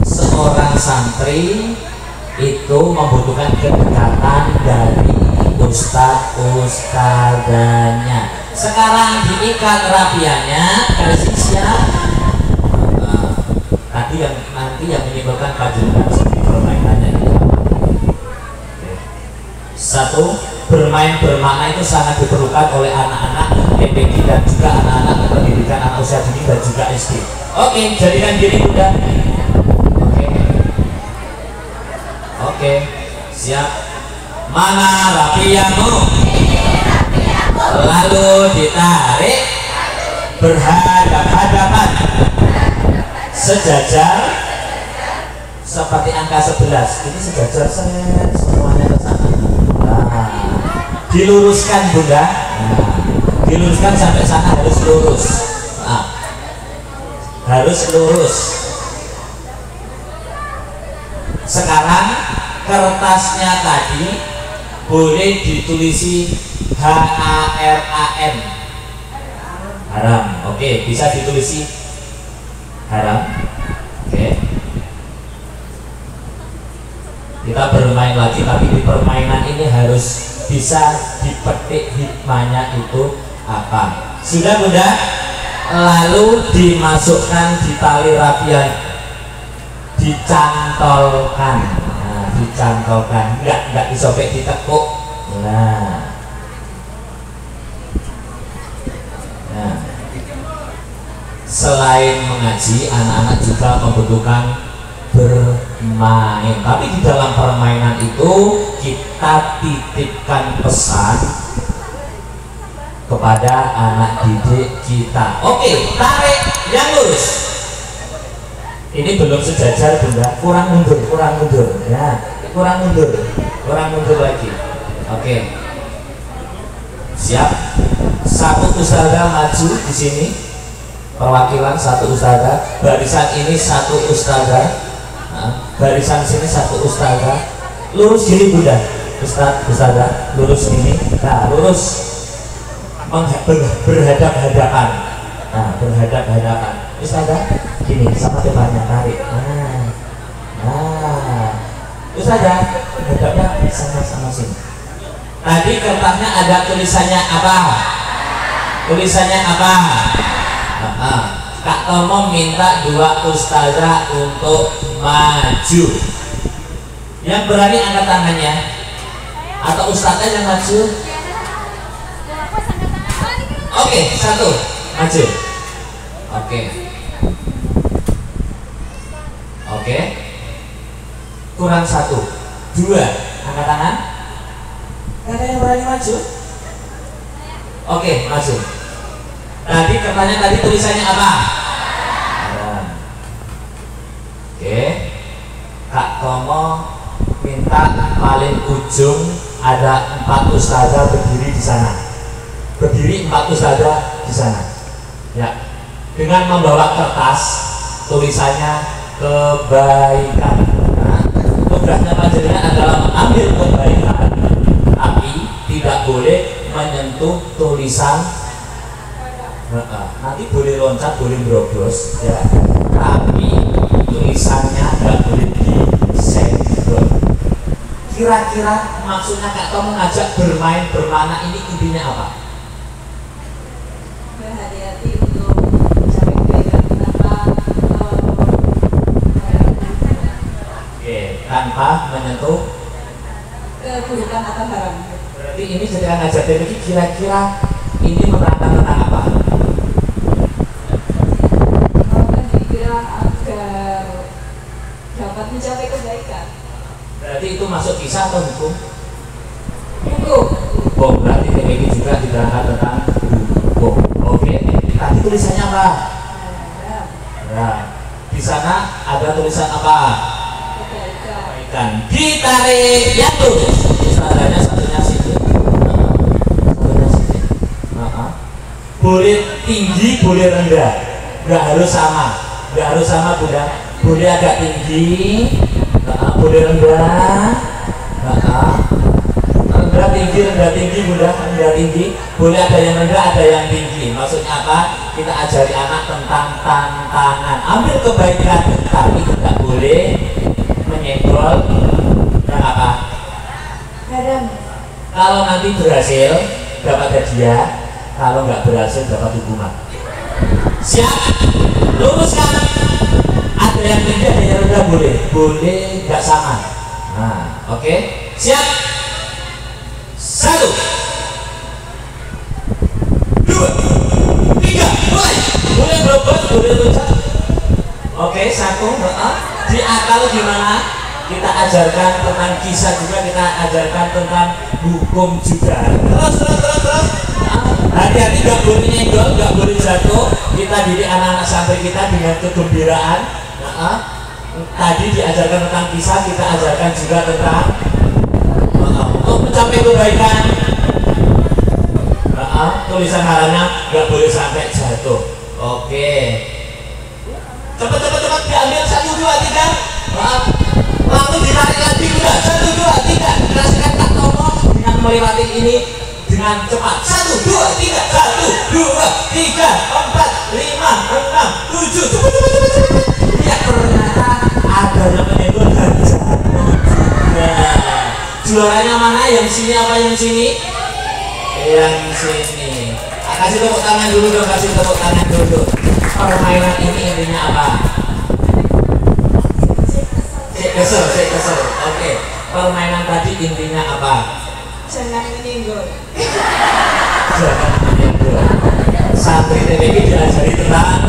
Speaker 3: Seorang santri itu membutuhkan kedekatan dari ustadz-ustadzanya. Sekarang diikat rapiannya, kasih siap. Tadi yang nanti yang menyimpulkan pelajaran permainannya itu. Satu, bermain bermakna itu sangat diperlukan oleh anak-anak PPG dan juga anak-anak pendidikan anak usia dini dan juga SD. Oke, jadikan diri Bunda. Oke, siap. Mana rapianmu? Lalu ditarik berhadap-hadapan sejajar seperti angka 11. Ini sejajar semuanya ke sana. Nah, diluruskan Bunda. Nah, diluruskan sampai sana harus lurus. Nah, harus lurus. Sekarang kertasnya tadi boleh ditulisi HARAM. Haram. Oke, bisa ditulisi haram. Oke. Kita bermain lagi, tapi di permainan ini harus bisa dipetik hikmahnya itu apa. Sudah Bunda? Lalu dimasukkan di tali rapian, dicantolkan. Nah, dicantolkan, enggak disobek, ditekuk. Nah, selain mengaji, anak-anak juga membutuhkan bermain. Tapi di dalam permainan itu kita titipkan pesan kepada anak didik kita. Oke, tarik yang lurus. Ini belum sejajar Bunda, kurang mundur ya, kurang mundur lagi. Oke, siap. Satu ustazah maju di sini, perwakilan satu ustazah. Barisan ini satu ustazah, barisan sini satu ustazah. Lurus gini Bunda, ustazah lurus gini. Nah, lurus berhadap-hadapan. Nah, berhadap-hadapan. Ustazah gini sama depannya, tarik. Nah, ustazah hadapnya sama sini. Tadi kertasnya ada tulisannya apa? Tulisannya apa? Kak Tomo minta 2 ustazah untuk maju. Yang berani angkat tangannya, atau ustazah yang maju? Oke, 1 maju. Oke. Kurang 1, 2 angkat tangan. Ada yang berani maju? Oke, maju. Tadi katanya tadi tulisannya apa? Oke. Kak Tomo minta paling ujung ada 4 ustazah berdiri di sana. Berdiri 4 ustazah di sana. Ya. Dengan membawa kertas tulisannya kebaikan. Nah, tugasnya pelajarannya adalah mengambil kebaikan, tapi tidak boleh menyentuh tulisan. Nanti boleh loncat, boleh berobos ya, tapi tulisannya nggak boleh disentuh. Kira-kira maksudnya Kak Tom mengajak bermain bermakna ini intinya apa?
Speaker 4: Berhati-hati untuk mencari kebaikan
Speaker 3: tanpa menyentuh
Speaker 4: keburukan atau haram.
Speaker 3: Berarti ini sedang ngajak TPG, kira-kira ini menerangkan tentang apa?
Speaker 4: Agar dapat mencapai kebaikan.
Speaker 3: Berarti itu masuk kisah atau hukum?
Speaker 4: Hukum.
Speaker 3: Berarti TPG juga diterangkan tentang hukum. Oke. Tadi tulisannya apa? Nah, di sana ada tulisan apa? Kebaikan. Ditarik yang lurus. Istilahnya satunya situ. Boleh tinggi, boleh rendah. nggak harus sama, nggak harus sama Bunda. Boleh agak tinggi, boleh rendah, rendah tinggi Bunda, rendah tinggi. Boleh ada yang rendah, ada yang tinggi. Maksudnya apa? Kita ajari anak tentang tantangan. Ambil kebaikan, tapi tidak boleh menyenggol yang apa?
Speaker 2: Haram.
Speaker 3: Kalau nanti berhasil dapat hadiah, kalau nggak berhasil dapat hukuman. Siap? Luruskan. Ada yang tinggi, ada yang rendah, boleh nggak sama. Nah, oke. Siap? 1, 2, 3, mulai. Boleh berobos, boleh loncat. Oke, 1. Di akal gimana? Kita ajarkan tentang kisah juga, kita ajarkan tentang hukum juga. Terus. Hati-hati, nggak boleh nyenggol, nggak boleh jatuh. Kita didik anak-anak santri kita dengan kegembiraan. Tadi diajarkan tentang kisah, kita ajarkan juga tentang untuk mencapai kebaikan. Tulisan haramnya nggak boleh sampai jatuh. Oke. Cepat diambil 1, 2, 3. Langsung ditarik lagi udah 1, 2, 3. Rasakan tak ngomong dengan melewati ini dengan cepat. 1, 2, 3. 1, 2, 3, 4, 5, 6, 7. Cepat. Lihat ternyata ada yang menyentuh dan jatuh. Juaranya mana? Yang sini apa yang sini? Yang sini. Kasih tepuk tangan dulu dong, kasih tepuk tangan dulu. Permainan ini intinya apa? Kesel. Oke. Permainan tadi intinya apa?
Speaker 4: Jangan menyenggol.
Speaker 3: Jangan menyenggol. Santri TPK diajari tentang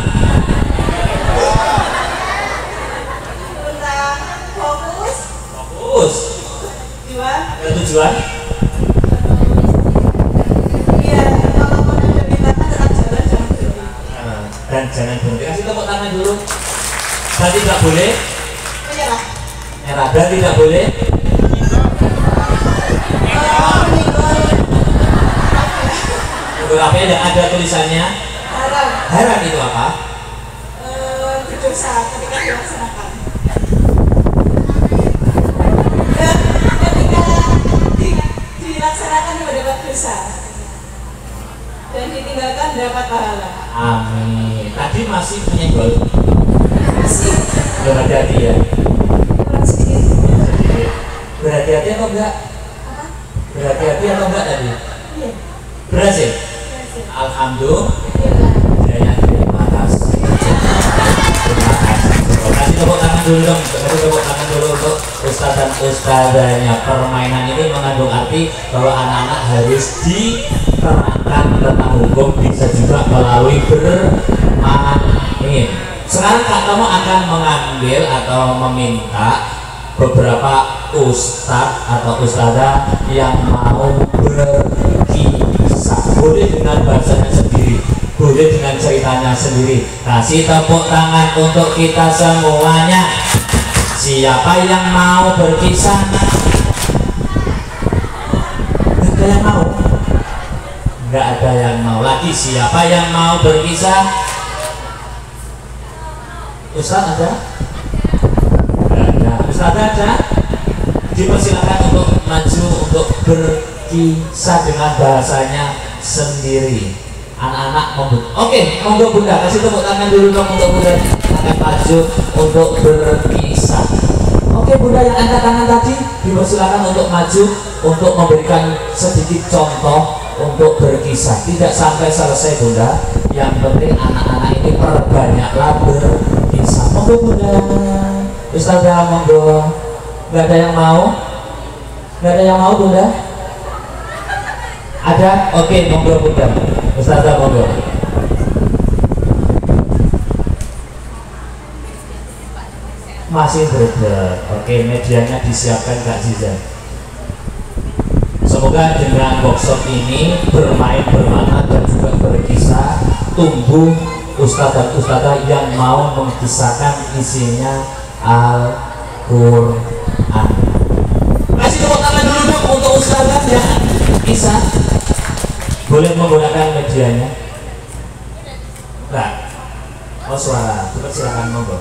Speaker 3: fokus. Tujuan.
Speaker 4: Iya, walaupun ada binatang tetap jalan, jangan berhenti.
Speaker 3: Dan jangan berhenti. Kasih tepuk tangan dulu. Dan tidak boleh
Speaker 4: Menyerah.
Speaker 3: nyerah. Dan tidak boleh beberapa yang ada tulisannya haram itu apa?
Speaker 4: Berdosa ketika dilaksanakan. Ketika dilaksanakan mendapat dosa dan ditinggalkan dapat pahala.
Speaker 3: Amin. Tadi masih menyenggol.
Speaker 4: Masih
Speaker 3: Berhati-hati ya.
Speaker 4: kurang sedikit.
Speaker 3: Berhati-hati atau enggak?
Speaker 4: Apa?
Speaker 3: Berhati-hati atau enggak tadi?
Speaker 4: Iya.
Speaker 3: Berhasil.
Speaker 4: Berhasil.
Speaker 3: Alhamdulillah. Terima kasih. Kasih tepuk tangan dulu dong. Kasih tepuk tangan dulu untuk ustadz dan ustadzanya. Permainan ini mengandung arti bahwa anak-anak harus diterangkan tentang hukum, bisa juga melalui bermain. Sekarang Kak Tomo akan mengambil atau meminta beberapa ustadz atau ustadzah yang mau berkisah. Boleh dengan bahasanya sendiri, boleh dengan ceritanya sendiri. Kasih tepuk tangan untuk kita semuanya. Siapa yang mau berkisah? Gak ada yang mau. Gak ada yang mau lagi. Siapa yang mau berkisah? Ustadz ada? Ada. Ustadz ada? Dipersilakan untuk maju untuk berkisah dengan bahasanya sendiri. Anak-anak membut. Oke, monggo Bunda, kasih tepuk tangan dulu dong untuk Bunda akan maju untuk berkisah. Oke Bunda yang angkat tangan tadi, dipersilakan untuk maju untuk memberikan sedikit contoh untuk berkisah. Tidak sampai selesai Bunda. Yang penting anak-anak ini perbanyaklah berkisah. Monggo Bunda. Ustazah monggo. Gak ada yang mau? Gak ada yang mau Bunda? Ada? Oke, monggo Bunda. Ustazah monggo. Masih bergerak. Oke, medianya disiapkan Kak Ziza. Semoga dengan workshop ini bermain bermakna dan juga berkisah, tumbuh ustadz dan ustadzah yang mau mengkisahkan isinya Al-Quran. Kasih tepuk tangan dulu dong untuk ustadzah yang kisah. Boleh menggunakan medianya. Nah, silakan monggo.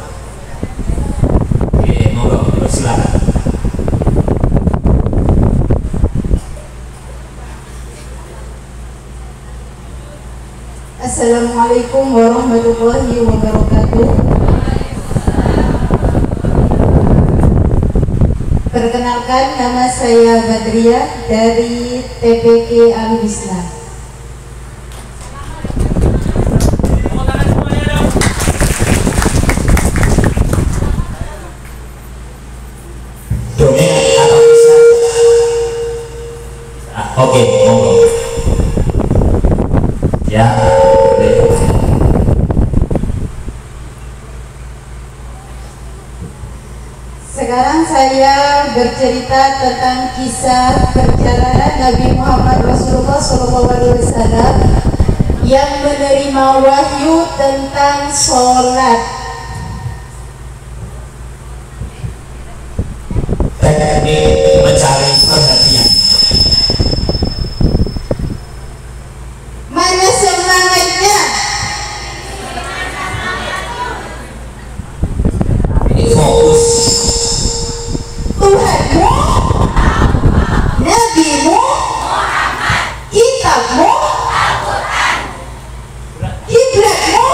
Speaker 3: Oke, monggo silakan.
Speaker 2: Assalamualaikum warahmatullahi wabarakatuh. Perkenalkan, nama saya Badriah dari TPK Al-Islam.
Speaker 3: Dongeng atau kisah? Oke, monggo. Ya, boleh.
Speaker 2: Sekarang saya bercerita tentang kisah perjalanan Nabi Muhammad Rasulullah SAW yang menerima wahyu tentang sholat.
Speaker 3: Teknik mencari perhatian.
Speaker 2: Mana semangatnya?
Speaker 3: Ini fokus.
Speaker 2: Tuhanmu, Nabimu, kitabmu, kiblatmu,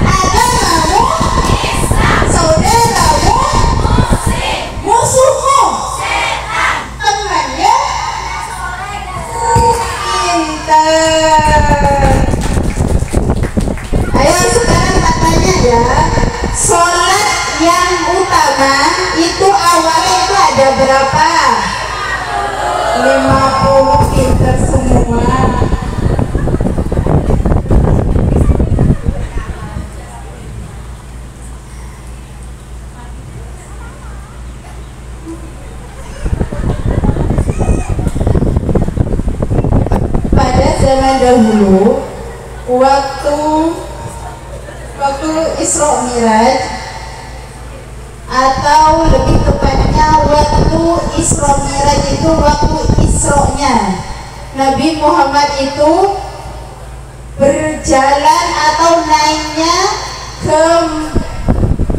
Speaker 2: agamamu, saudaramu, musuhmu, temannya, pintar. Ayo sekarang tak tanya ya, sholat yang utama itu awalnya itu ada berapa? 50, pinter semua. Pada zaman dahulu, waktu Isra Miraj, atau lebih tepatnya waktu Isra Miraj itu waktu Isra-nya Nabi Muhammad itu berjalan atau naiknya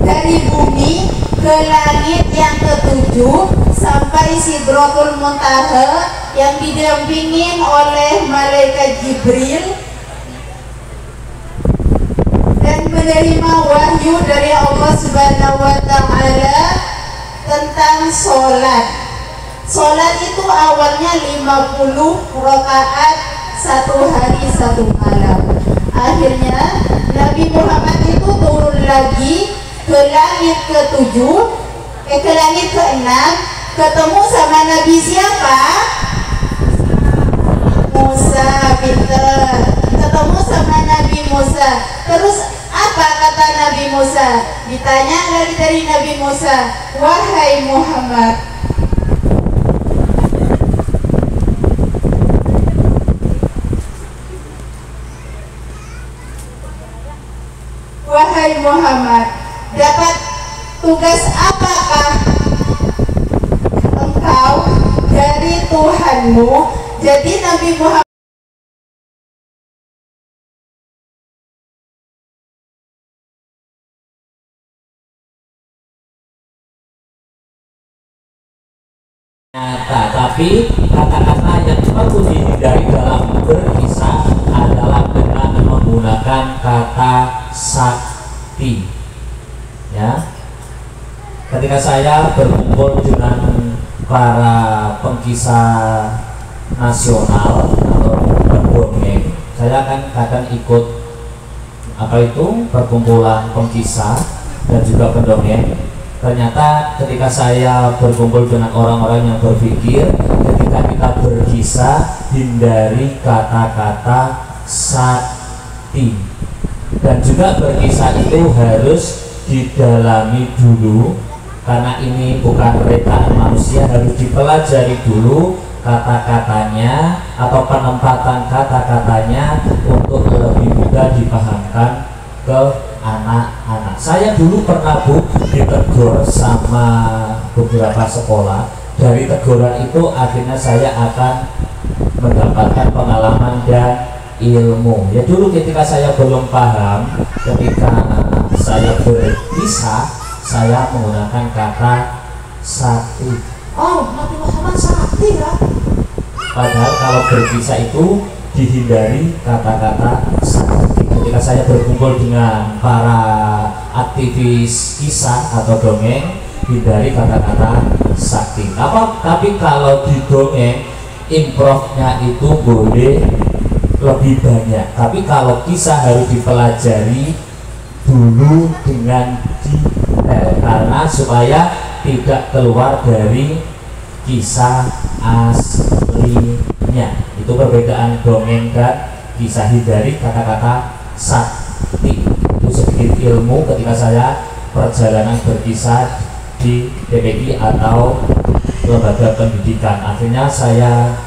Speaker 2: dari bumi ke langit yang ketujuh sampai Sidratul Muntaha yang didampingin oleh malaikat Jibril dan menerima wahyu dari Allah Subhanahu wa Ta'ala tentang sholat. Sholat itu awalnya 50 rakaat satu hari satu malam. Akhirnya Nabi Muhammad itu turun lagi ke langit ke-7, ke langit ke-6, ketemu sama Nabi siapa? Musa, pinter. Ketemu sama Nabi Musa. Terus apa kata Nabi Musa? Ditanya lagi dari Nabi Musa, wahai Muhammad, wahai Muhammad, dapat tugas apakah engkau dari Tuhanmu? Jadi Nabi Muhammad
Speaker 3: nyata, tapi kata-kata yang perlu dihindari dalam berkisah adalah dengan menggunakan kata sakti. Ya, ketika saya berkumpul dengan para pengkisah nasional atau pendongeng, saya akan kadang ikut perkumpulan pengkisah dan juga pendongeng. Ternyata ketika saya berkumpul dengan orang-orang yang berpikir, ketika kita berkisah, hindari kata-kata sakti. Dan juga berkisah itu harus didalami dulu, karena ini bukan rekaan manusia, harus dipelajari dulu kata-katanya atau penempatan kata-katanya untuk lebih mudah dipahamkan ke anak-anak. Saya dulu pernah ditegur sama beberapa sekolah. Dari teguran itu akhirnya saya akan mendapatkan pengalaman dan ilmu. Ya dulu ketika saya belum paham, ketika saya berkisah, saya menggunakan kata sakti.
Speaker 2: Oh, Nabi Muhammad sakti ya?
Speaker 3: Padahal kalau berkisah itu dihindari kata-kata sakti. Ketika saya berkumpul dengan para aktivis kisah atau dongeng, hindari kata-kata sakti. Tapi kalau di dongeng, improvnya itu boleh lebih banyak. Tapi kalau kisah harus dipelajari dulu dengan detail, karena supaya tidak keluar dari kisah aslinya. Itu perbedaan dongeng dan kisah. Hindari kata-kata sakti. Itu sedikit ilmu ketika saya perjalanan berkisah di PPI atau lembaga pendidikan. Akhirnya saya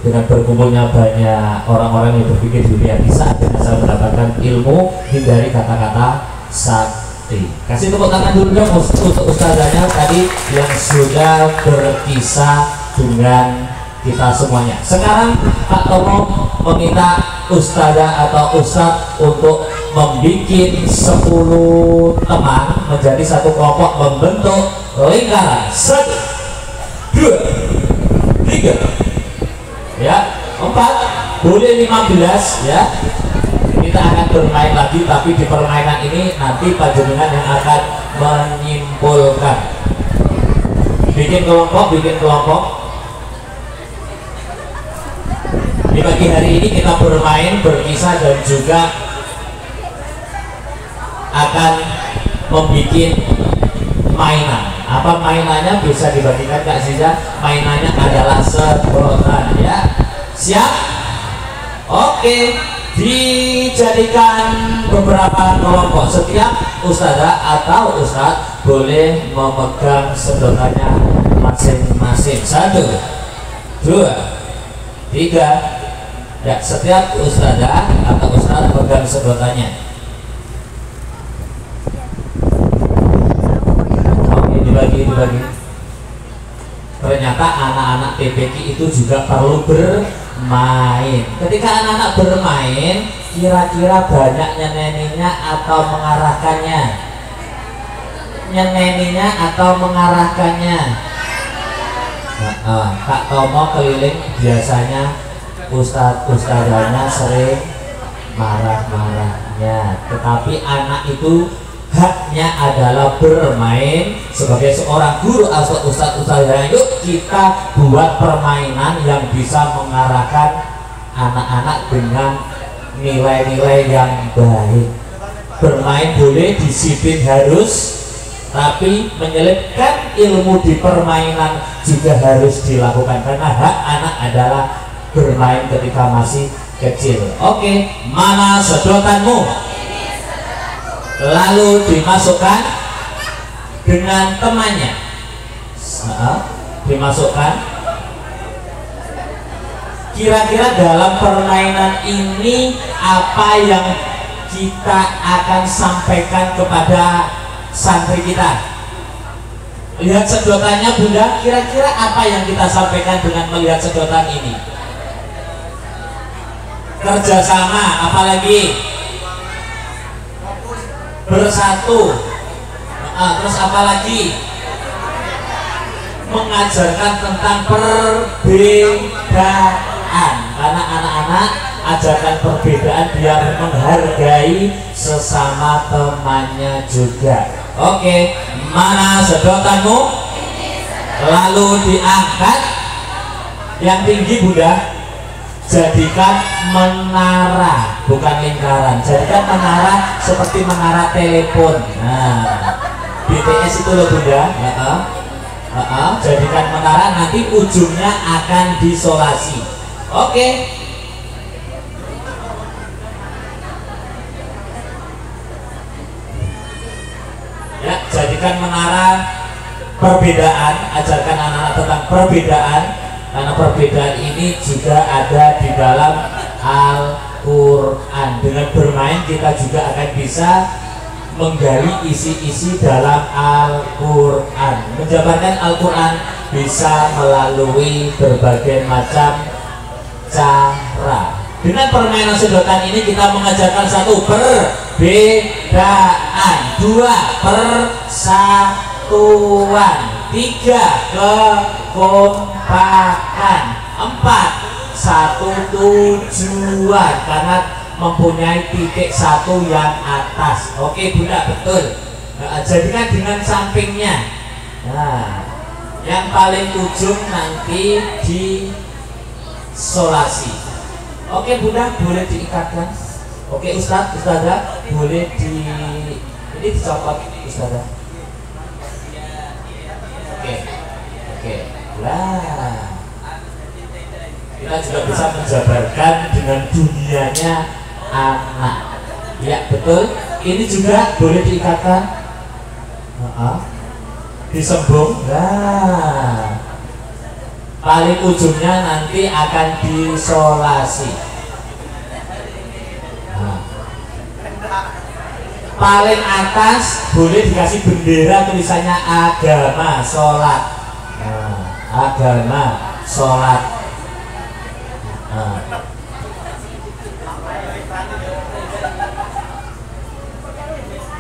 Speaker 3: dengan berkumpulnya banyak orang-orang yang berpikir dunia kisah, akhirnya saya mendapatkan ilmu. Hindari kata-kata sakti. Kasih tepuk tangan dulu dong untuk ustazahnya tadi yang sudah berkisah dengan kita semuanya. Sekarang Pak Tomo meminta ustazah atau ustaz untuk membuat 10 teman menjadi satu kelompok membentuk lingkaran. 1, 2, 3, ya, 4, boleh 15 ya. Kita akan bermain lagi, tapi di permainan ini nanti panjenengan yang akan menyimpulkan. Bikin kelompok. Di pagi hari ini kita bermain, berkisah, dan juga akan membuat mainan. Apa mainannya bisa dibagikan Kak Ziza? Mainannya adalah sedotan ya. Siap? Oke, dijadikan beberapa kelompok. Setiap ustazah atau ustaz boleh memegang sedotannya masing-masing. 1, 2, 3. Ya, setiap ustazah atau ustaz pegang sedotannya. Oke, dibagi. Ternyata anak-anak TPQ itu juga perlu bermain. Ketika anak-anak bermain, kira-kira banyak nyeneninya atau mengarahkannya? Nyeneninya atau mengarahkannya? Kak Tomo keliling, biasanya ustazahnya sering marah-marahnya, tetapi anak itu haknya adalah bermain. Sebagai seorang guru atau ustaz-ustazah, yuk kita buat permainan yang bisa mengarahkan anak-anak dengan nilai-nilai yang baik. Bermain boleh, disiplin harus, tapi menyelipkan ilmu di permainan juga harus dilakukan, karena hak anak adalah bermain ketika masih kecil. Oke, mana sedotanmu? Lalu dimasukkan dengan temannya. Dimasukkan. Kira-kira dalam permainan ini apa yang kita akan sampaikan kepada santri kita? Lihat sedotannya Bunda, kira-kira apa yang kita sampaikan dengan melihat sedotan ini? Kerjasama, apalagi bersatu, terus apalagi mengajarkan tentang perbedaan, karena anak-anak ajarkan perbedaan biar menghargai sesama temannya juga. Oke, mana sedotanmu? Lalu diangkat yang tinggi Bunda. Jadikan menara, bukan lingkaran. Jadikan menara seperti menara telepon. Nah, BTS itu loh Bunda. Jadikan menara, nanti ujungnya akan disolasi. Oke. Ya, jadikan menara perbedaan. Ajarkan anak-anak tentang perbedaan. Karena perbedaan ini juga ada di dalam Al-Quran. Dengan bermain kita juga akan bisa menggali isi-isi dalam Al-Quran. Menjabarkan Al-Quran bisa melalui berbagai macam cara. Dengan permainan sedotan ini kita mengajarkan satu perbedaan. perbedaan, 2 persatuan, 3 kekompakan, 4 satu tujuan karena mempunyai titik satu yang atas. Oke Bunda, betul. Jadikan dengan sampingnya. Nah, yang paling ujung nanti disolasi. Oke Bunda, boleh diikatkan. Oke Ustadz, Ustazah, boleh ini dicopot Ustazah. Oke. Lah, kita juga bisa menjabarkan dengan dunianya anak. Ya betul. Ini juga boleh diikatkan. Disembung. Nah, paling ujungnya nanti akan disolasi. Nah, paling atas boleh dikasih bendera tulisannya agama sholat. Nah, agama sholat.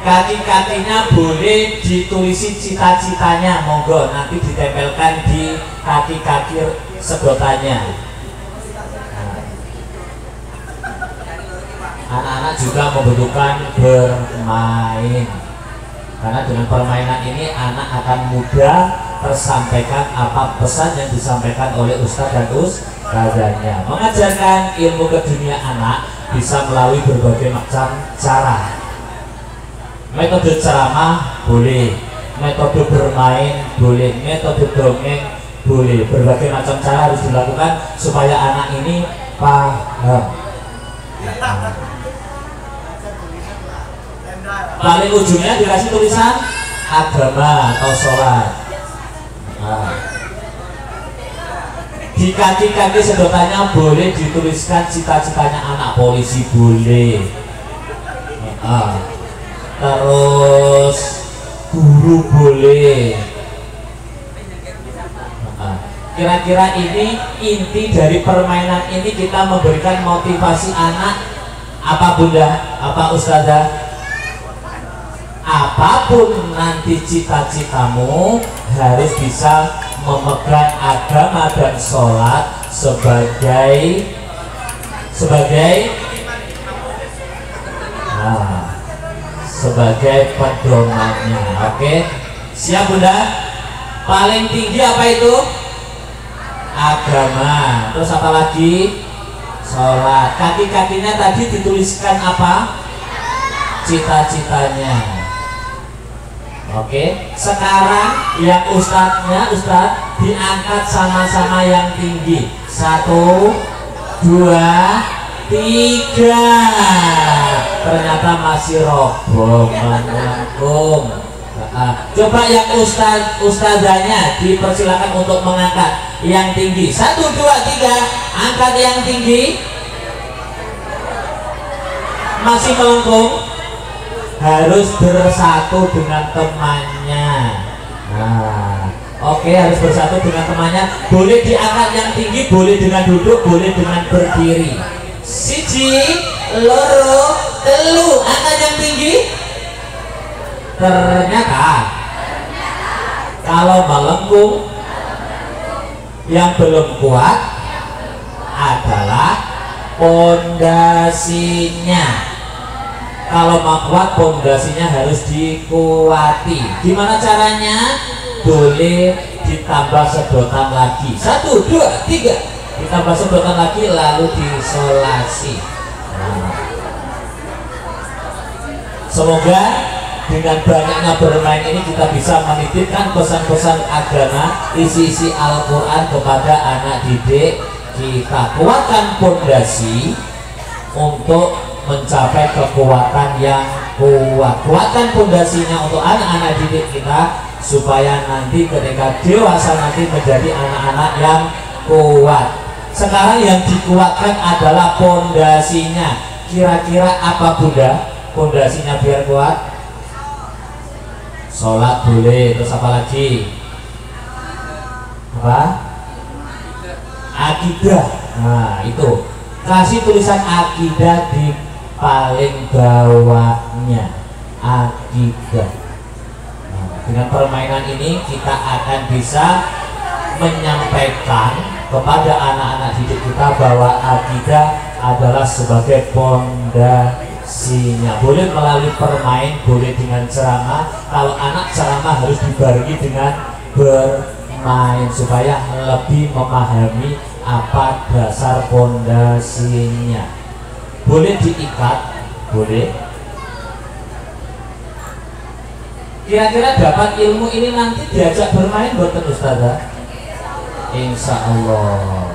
Speaker 3: Kaki-kakinya boleh ditulisi cita-citanya, monggo nanti ditempelkan di kaki-kaki sedotannya. Anak-anak juga membutuhkan bermain, karena dengan permainan ini anak akan mudah tersampaikan apa pesan yang disampaikan oleh Ustadz dan Ustazahnya. Mengajarkan ilmu ke dunia anak bisa melalui berbagai macam cara. Metode ceramah boleh, metode bermain boleh, metode dongeng boleh. Berbagai macam cara harus dilakukan supaya anak ini paham. Paling ujungnya dikasih tulisan agama atau sholat. Di kaki-kaki sedotannya boleh dituliskan cita-citanya anak, polisi boleh. Terus guru boleh. Kira-kira ini inti dari permainan ini, kita memberikan motivasi anak apa Bunda, apa Ustazah? Apapun nanti cita-citamu harus bisa memegang agama dan sholat sebagai pedomannya. Oke, siap Bunda? Paling tinggi apa itu? Agama. Terus apa lagi? Sholat. Kaki-kakinya tadi dituliskan apa? Cita-citanya. Oke, sekarang yang Ustadz diangkat sama-sama yang tinggi. 1, 2, 3. Ternyata masih roboh, melengkung. Coba yang ustazahnya dipersilakan untuk mengangkat yang tinggi. 1, 2, 3. Angkat yang tinggi. Masih melengkung. Harus bersatu dengan temannya. Nah, oke, harus bersatu dengan temannya. Boleh diangkat yang tinggi, boleh dengan duduk, boleh dengan berdiri. 1, 2, 3. Angkat yang tinggi. Ternyata kalau melengkung, yang belum kuat adalah pondasinya. Kalau mau kuat, pondasinya harus dikuati. Gimana caranya? Boleh ditambah sedotan lagi. 1, 2, 3. Ditambah sedotan lagi, lalu disolasi. Semoga dengan banyaknya bermain ini kita bisa menitipkan pesan-pesan agama, isi-isi Al-Quran kepada anak didik kita. Kuatkan pondasi untuk mencapai kekuatan yang kuat. Kuatkan pondasinya untuk anak-anak didik kita supaya nanti ketika dewasa nanti menjadi anak-anak yang kuat. Sekarang yang dikuatkan adalah pondasinya. Kira-kira apa Bunda pondasinya biar kuat? Sholat boleh, terus apa lagi? Apa? Akidah. Nah itu, kasih tulisan akidah di paling bawahnya akidah. Nah, dengan permainan ini kita akan bisa menyampaikan kepada anak-anak didik kita bahwa akidah adalah sebagai pondasinya. Boleh melalui permain, boleh dengan ceramah. Kalau anak ceramah harus dibarengi dengan bermain supaya lebih memahami apa dasar pondasinya. Boleh diikat, boleh. Kira-kira dapat ilmu ini nanti diajak bermain buatan Ustazah? Insya Allah.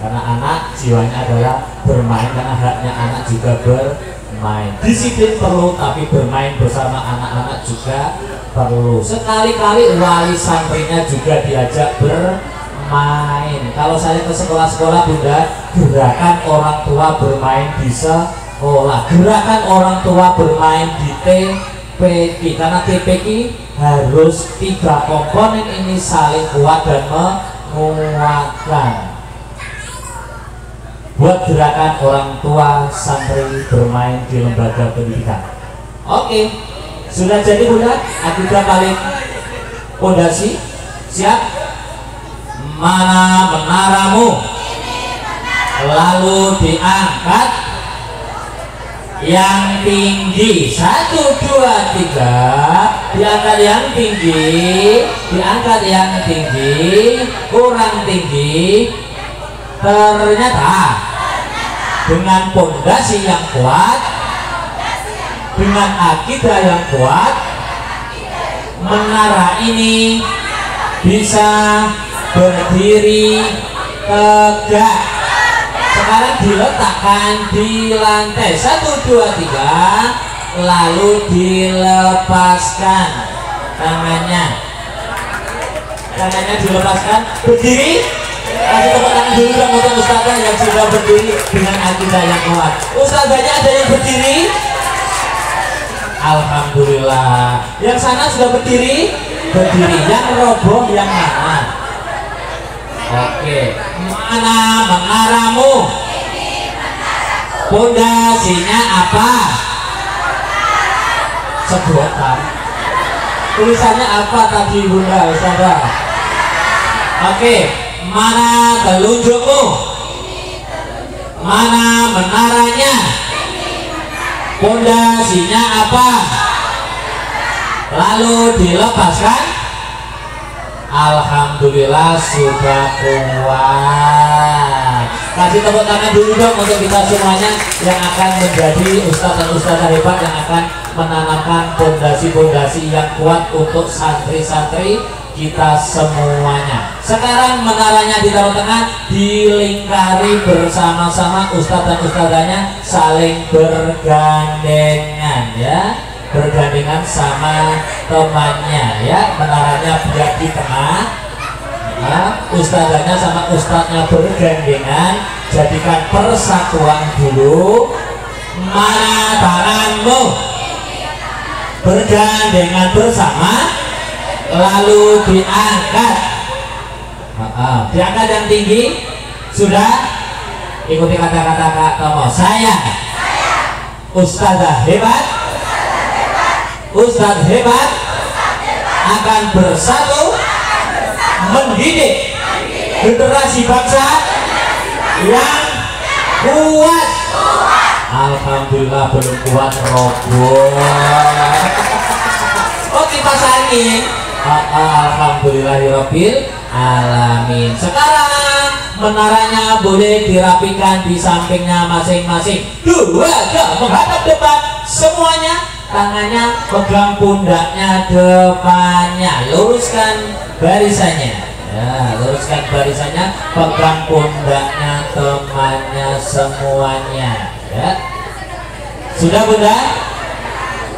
Speaker 3: Karena anak jiwanya adalah bermain, karena haknya anak juga bermain. Disiplin perlu, tapi bermain bersama anak-anak juga perlu. Sekali-kali wali santrinya juga diajak bermain. Kalau saya ke sekolah-sekolah Bunda, gerakan orang tua bermain di sekolah, gerakan orang tua bermain di TPQ, karena TPQ harus 3 komponen ini saling kuat dan menguatkan. Buat gerakan orang tua santri bermain di lembaga pendidikan. Oke, sudah jadi Bunda, akidah paling pondasi. Siap? Mana menaramu? Lalu diangkat yang tinggi. 1, 2, 3. Diangkat yang tinggi, diangkat yang tinggi, kurang tinggi. Ternyata dengan pondasi yang kuat, dengan akidah yang kuat, menara ini bisa berdiri tegak. Sekarang diletakkan di lantai. 1, 2, 3. Lalu dilepaskan tangannya. Tangannya dilepaskan. Berdiri. Kasih tepuk tangan dulu dong untuk Ustazah yang sudah berdiri dengan akidah yang kuat. Ustazahnya ada yang berdiri? Alhamdulillah. Yang sana sudah berdiri? Berdiri. Yang roboh yang mana? Oke. Mana menaramu? Pondasinya apa? Sedotan. Tulisannya apa tadi Bunda Ustazah? Oke. Mana telunjukmu? Mana menaranya? Pondasinya apa? Lalu dilepaskan. Alhamdulillah sudah kuat. Kasih tepuk tangan dulu dong untuk kita semuanya yang akan menjadi ustadz dan ustadzah hebat yang akan menanamkan pondasi-pondasi yang kuat untuk santri-santri kita semuanya. Sekarang menaranya ditaruh tengah, dilingkari bersama-sama ustadz dan ustadzahnya saling bergandengan ya, bergandengan sama temannya ya. Menaranya biar di tengah, ya, ustadzahnya sama ustadznya bergandengan, jadikan persatuan dulu. Mana tanganmu? Bergandengan bersama. Lalu diangkat, diangkat yang tinggi. Sudah? Ikuti kata-kata Kak Tomo. Saya ustadzah hebat, ustadz hebat akan bersatu mendidik generasi bangsa yang kuat. Alhamdulillah belum kuat roboh. Oh kipas angin. Alhamdulillahirabbil alamin. Sekarang menaranya boleh dirapikan di sampingnya masing-masing. 2, menghadap depan semuanya. Tangannya pegang pundaknya depannya. Luruskan barisannya. Ya, luruskan barisannya. Pegang pundaknya temannya semuanya. Ya. Sudah Bunda?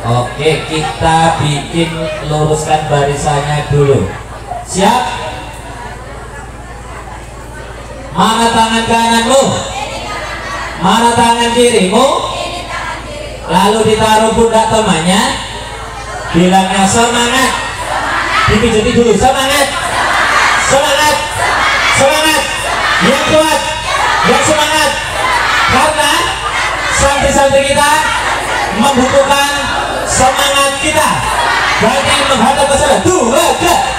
Speaker 3: Oke, kita bikin luruskan barisannya dulu. Siap? Mana tangan kananmu? Mana tangan kirimu? Lalu ditaruh pundak temannya. Bilangnya semangat. Dipijati dulu, semangat. Semangat. Semangat. Yang kuat. Yang semangat. Karena santri-santri kita membutuhkan semangat kita. Berarti menghadap ke sana. 2, 3.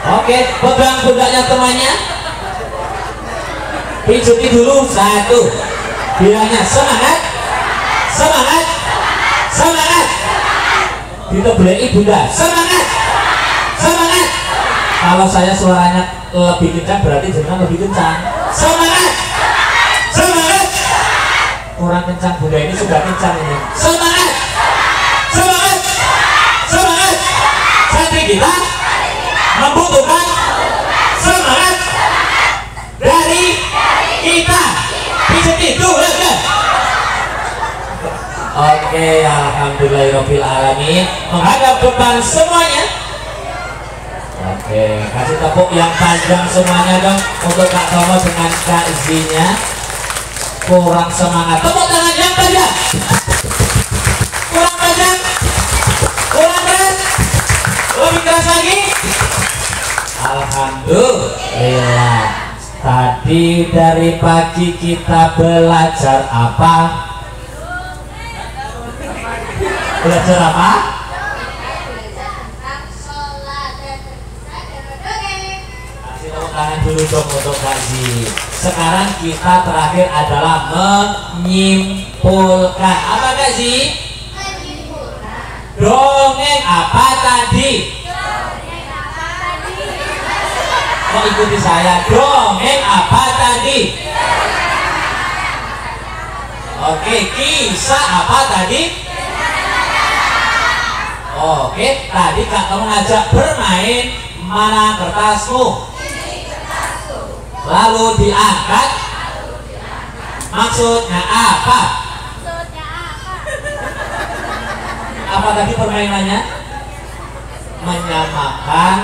Speaker 3: Oke, pegang pundaknya temannya. Pijuti dulu. 1. Bilangnya semangat, semangat, semangat. Ditebelai bunda, semangat, semangat. Kalau saya suaranya lebih kencang berarti jenengan lebih kencang. Semangat, semangat. Kurang kencang, bunda ini sudah kencang ini. Semangat, semangat, semangat. Santri kita membutuhkan semangat dari kita. Pijuti dulu. Oke, alhamdulillahirabbil alamin. Menghadap depan semuanya. Oke, kasih tepuk yang panjang semuanya dong untuk Kak Tomo dengan Kak Zinya. Kurang semangat. Tepuk tangan yang panjang. Kurang panjang. Kurang keras. Lebih keras lagi. Alhamdulillah. Tadi dari pagi kita belajar apa? Belajar apa? Kasih tepuk tangan dulu dong untuk Kak Zi. Sekarang kita terakhir adalah menyimpulkan. Apa Kak Zi? Dongeng apa tadi? Kok ikuti saya? Dongeng apa tadi? Oke, kisah apa tadi? Oke, tadi Kak kamu ngajak bermain. Mana kertasmu? Lalu diangkat. Maksudnya apa? Apa tadi permainannya? Menyamakan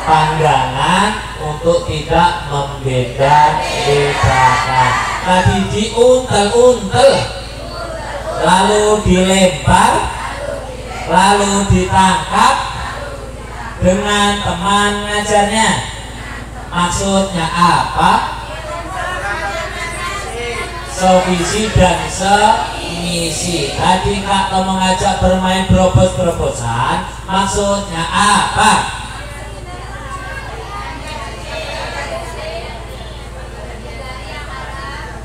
Speaker 3: pandangan untuk tidak membeda-bedakan. Tadi diuntel-untel, lalu dilempar, lalu ditangkap dengan teman ngajarnya. Maksudnya apa? Sevisi dan semisi. Tadi Kak kamu mengajak bermain berobos-berobosan. Maksudnya apa?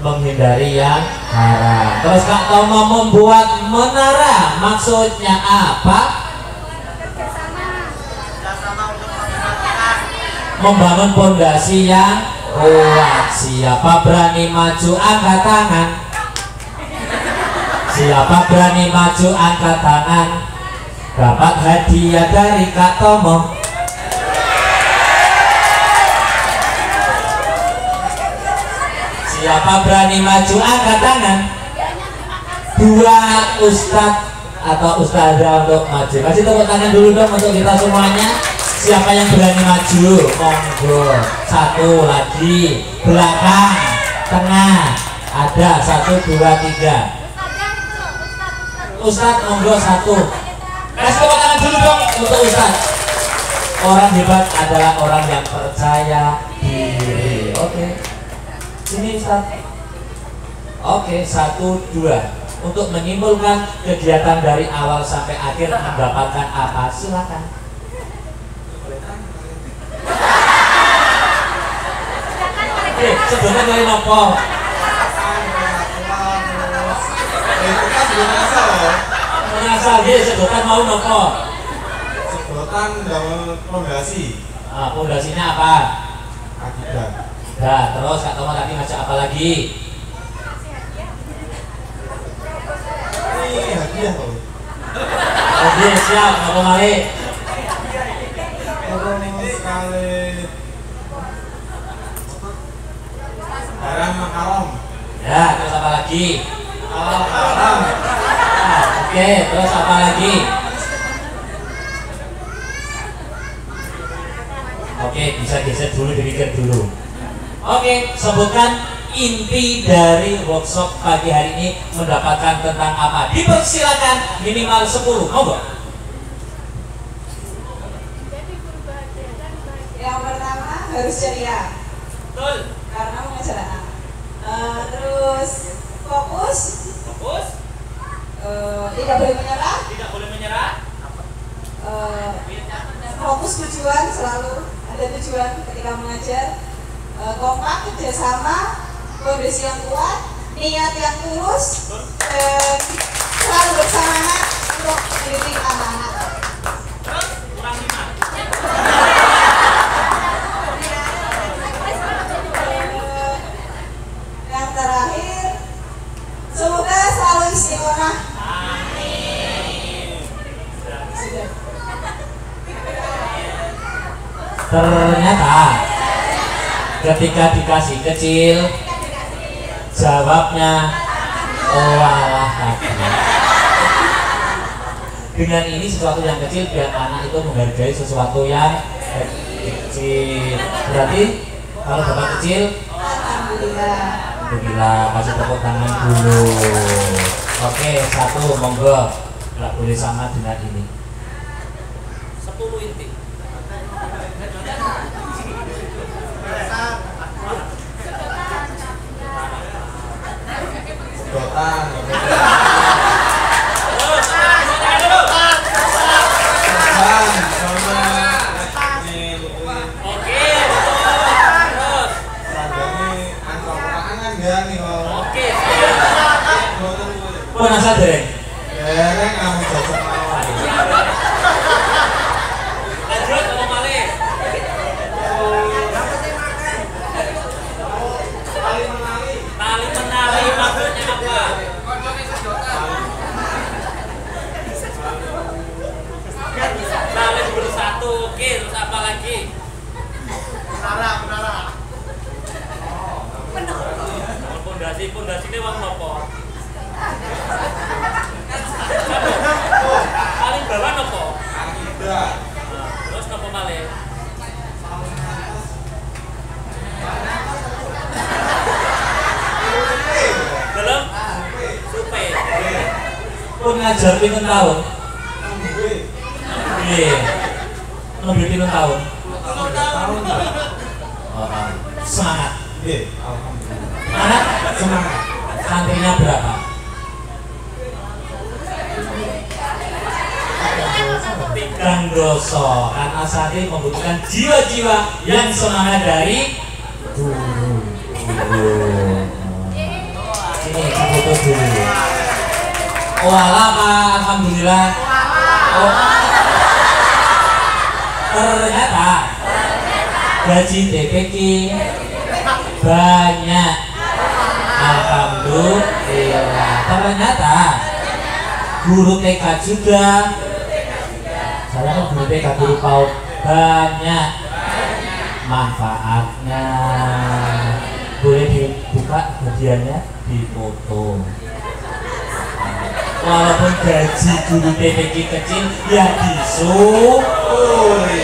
Speaker 3: Menghindari yang haram. Terus Kak Tomo membuat menara, maksudnya apa? Membangun pondasi yang kuat. Siapa berani maju angkat tangan? Siapa berani maju angkat tangan? Dapat hadiah dari Kak Tomo. Siapa berani maju angkat tangan? 2 ustadz atau ustazah untuk maju. Kasih tepuk tangan dulu dong untuk kita semuanya. Siapa yang berani maju? Monggo. 1 lagi. Belakang, tengah. Ada 1, 2, 3. Ustadz monggo 1. Kasih tepuk tangan dulu dong untuk ustadz. Orang hebat adalah orang yang percaya diri. Oke. Sini Ustaz. Oke, 1, 2. Untuk menyimpulkan kegiatan dari awal sampai akhir mendapatkan apa? Silakan. Oke, sebenarnya dari nopo. Mengasal dia sedotan mau nopo.
Speaker 6: Sedotan dalam pondasi.
Speaker 3: Pondasinya apa?
Speaker 6: Akibat.
Speaker 3: Nah, terus Kak Tomo tadi ngajak apa lagi?
Speaker 6: Ini hadiah loh.
Speaker 3: Oke, siap, Kak Mali.
Speaker 6: Terus sekali garam makarom.
Speaker 3: Ya, terus apa lagi?
Speaker 6: Garam.
Speaker 3: Oke, terus apa lagi? Oke, bisa geser dulu, dipikir dulu. Oke, sebutkan inti dari workshop pagi hari ini mendapatkan tentang apa? Dipersilakan minimal 10, monggo.
Speaker 4: Yang pertama harus ceria
Speaker 3: Betul.
Speaker 4: karena mengajar anak. Terus fokus.
Speaker 3: Fokus.
Speaker 4: Tidak boleh menyerah.
Speaker 3: Tidak boleh menyerah.
Speaker 4: Fokus tujuan, selalu ada tujuan ketika mengajar. Kompak, kerjasama, kondisi yang kuat, niat yang tulus, dan selalu bersemangat untuk mendidik anak-anak.
Speaker 3: Kurang 5.
Speaker 4: Yang terakhir, semoga selalu istiqomah.
Speaker 3: Ternyata ketika dikasih kecil, jawabnya oalah kaki. Dengan ini sesuatu yang kecil biar anak itu menghargai sesuatu yang kecil. Berarti kalau bapak kecil, alhamdulillah, kasih tepuk tangan dulu. Oke, 1 monggo, nggak boleh sama dengan ini. 10 inti.
Speaker 6: Sedotan.
Speaker 3: Penasa dereng.
Speaker 6: Dereng kamu cocok mawon.
Speaker 3: Lanjut kalau malih. Tali menali maksudnya apa? Tali bersatu. Oke, terus apa lagi? Menara. Pondasi ini wong nopo? Paling bawah nopo?
Speaker 6: Akidah.
Speaker 3: Terus nopo malih? Dalam supe. Pun ngajar pinten tahun? Iya. Lebih pinten tahun? Semangat.
Speaker 6: Nggih, alhamdulillah.
Speaker 3: Semangat?
Speaker 6: Semangat.
Speaker 3: Santrinya berapa? 3 doso. Karena santri membutuhkan jiwa-jiwa yang semangat dari guru. Ini foto dulu. Walah Pak, alhamdulillah. Oh. Ternyata gaji TPK banyak. Alhamdulillah. Ternyata guru TK juga. Saya kan guru TK, guru PAUD banyak manfaatnya. Boleh dibuka hadiahnya, dipoto. Walaupun gaji guru TPK kecil, ya disyukuri.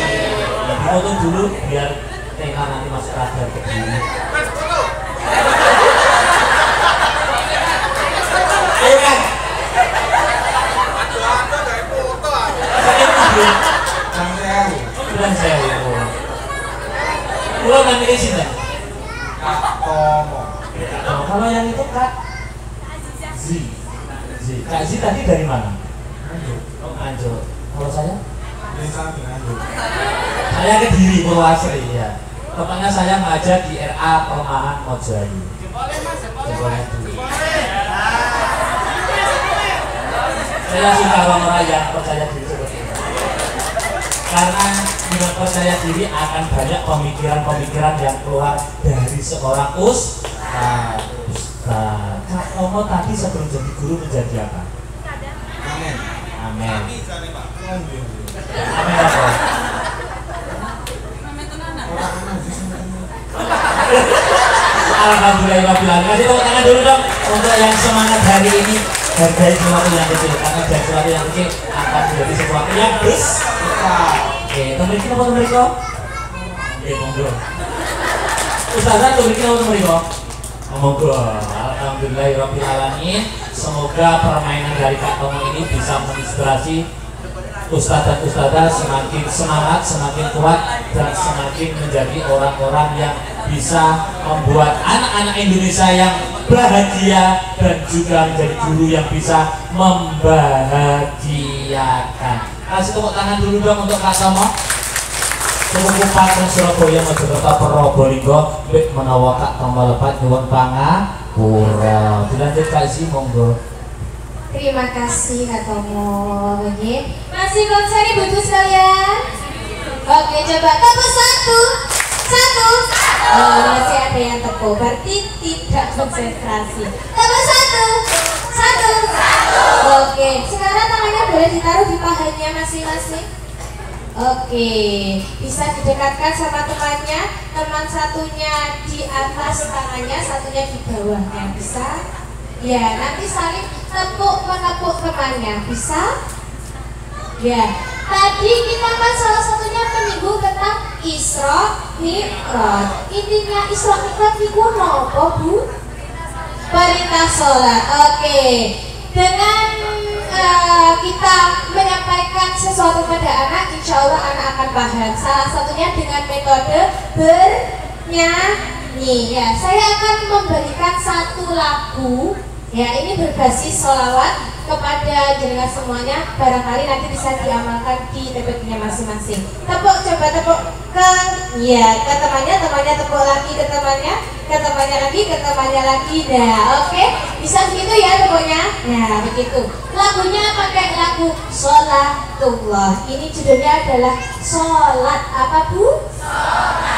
Speaker 3: Dipoto dulu biar TK nanti masuk radar ke guru. Ayo kan? Bulan sewu. Pulau nanti di sini. Kalau yang itu Kak Kak Zi tadi dari mana? Anjur. Kalau saya? Saya Kediri, Purwasri ya. Pokoknya saya ngajar di RA Perumahan Mojayu. Jempolnya dulu. Saya suka orang-orang yang percaya diri seperti itu. Karena dengan percaya diri akan banyak pemikiran-pemikiran yang keluar dari seorang ustaz. Kak Omo tadi sebelum jadi guru menjadi apa?
Speaker 6: Amin.
Speaker 3: Amin. Amin apa? Alhamdulillah. Kasih tepuk tangan dulu dong untuk yang semangat hari ini. Hargai sesuatu yang kecil, karena dari sesuatu yang kecil akan menjadi sesuatu yang besar. Oke, teman kita apa mereka? Oke, monggo. Ustazah, teman kita apa mereka? Monggo. Alhamdulillahirabbil alamin. Semoga permainan dari Kak Tomo ini bisa menginspirasi ustaz dan ustazah semakin semangat, semakin kuat, dan semakin menjadi orang-orang yang bisa membuat anak-anak Indonesia yang bahagia dan juga menjadi guru yang bisa membahagiakan. Kasih tepuk tangan dulu dong untuk Kak Tomo. Sepupu Paten Surabaya Mojokerto Probolinggo menawa Kak Tomo lepat nyuwun pangapura. Dilanjut Kak Isi monggo.
Speaker 2: Terima kasih Kak Tomo. Masih konsen ibu-ibu sekalian? Oke, coba tepuk satu. Oh, masih ada yang tepuk, berarti tidak konsentrasi. Tepuk satu. Oke, sekarang tangannya boleh ditaruh di pahanya masing-masing. Oke, bisa didekatkan sama temannya. Teman satunya di atas tangannya, satunya di bawahnya. Bisa? Ya, nanti saling menepuk temannya. Bisa? Ya, tadi kita kan salah satunya menyinggung tentang Isra Mi'raj. Intinya Isra Mi'raj itu apa, Bu? Perintah sholat. Oke, dengan kita menyampaikan sesuatu pada anak, insya Allah anak akan paham. Salah satunya dengan metode bernyanyi. Ya, saya akan memberikan satu lagu. Ya, ini berbasis sholawat kepada jenengan semuanya. Barangkali nanti bisa diamalkan di TPK-nya masing-masing. Tepuk, coba tepuk ke temannya tepuk lagi ke temannya lagi. Nah, oke, bisa begitu ya tepuknya. Nah, begitu. Lagunya pakai lagu Sholatullah. Ini judulnya adalah sholat apa, Bu?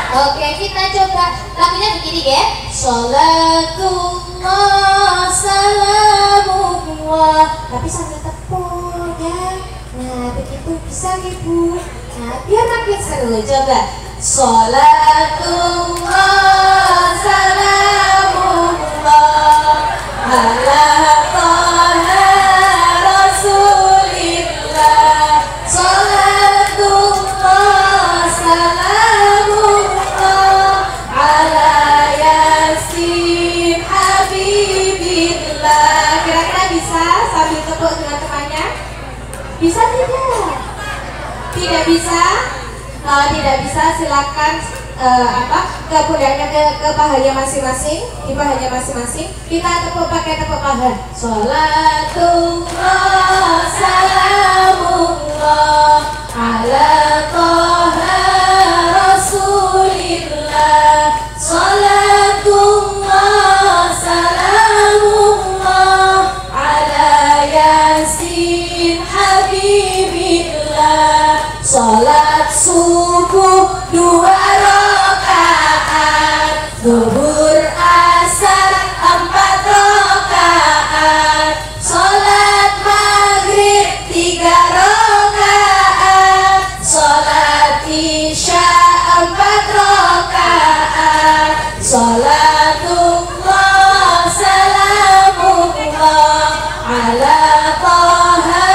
Speaker 2: Oke, kita coba lagunya begini ya. Sholatullah salamullah. Tapi sambil tepuk ya. Nah, begitu bisa Ibu. Nah, biar makin seru. Coba. Sholatullah salamullah ala Taha Rasulillah. Sholatullah salamullah ala Yasin Habibillah. Kira-kira bisa sambil tepuk dengan temannya? Bisa tidak? Tidak bisa? Kalau tidak bisa silakan ke pundaknya ke pahanya masing-masing, di pahanya masing-masing kita tepuk pakai tepuk paha. Sholatullah salamullah ala Taha Rasulillah. Sholatullah salamullah ala Yasin Habibillah. Sholat subuh 2 rakaat, zuhur asar 4 rakaat, sholat maghrib 3 rakaat, sholat isya 4 rakaat, sholatullah salamullah ala Taha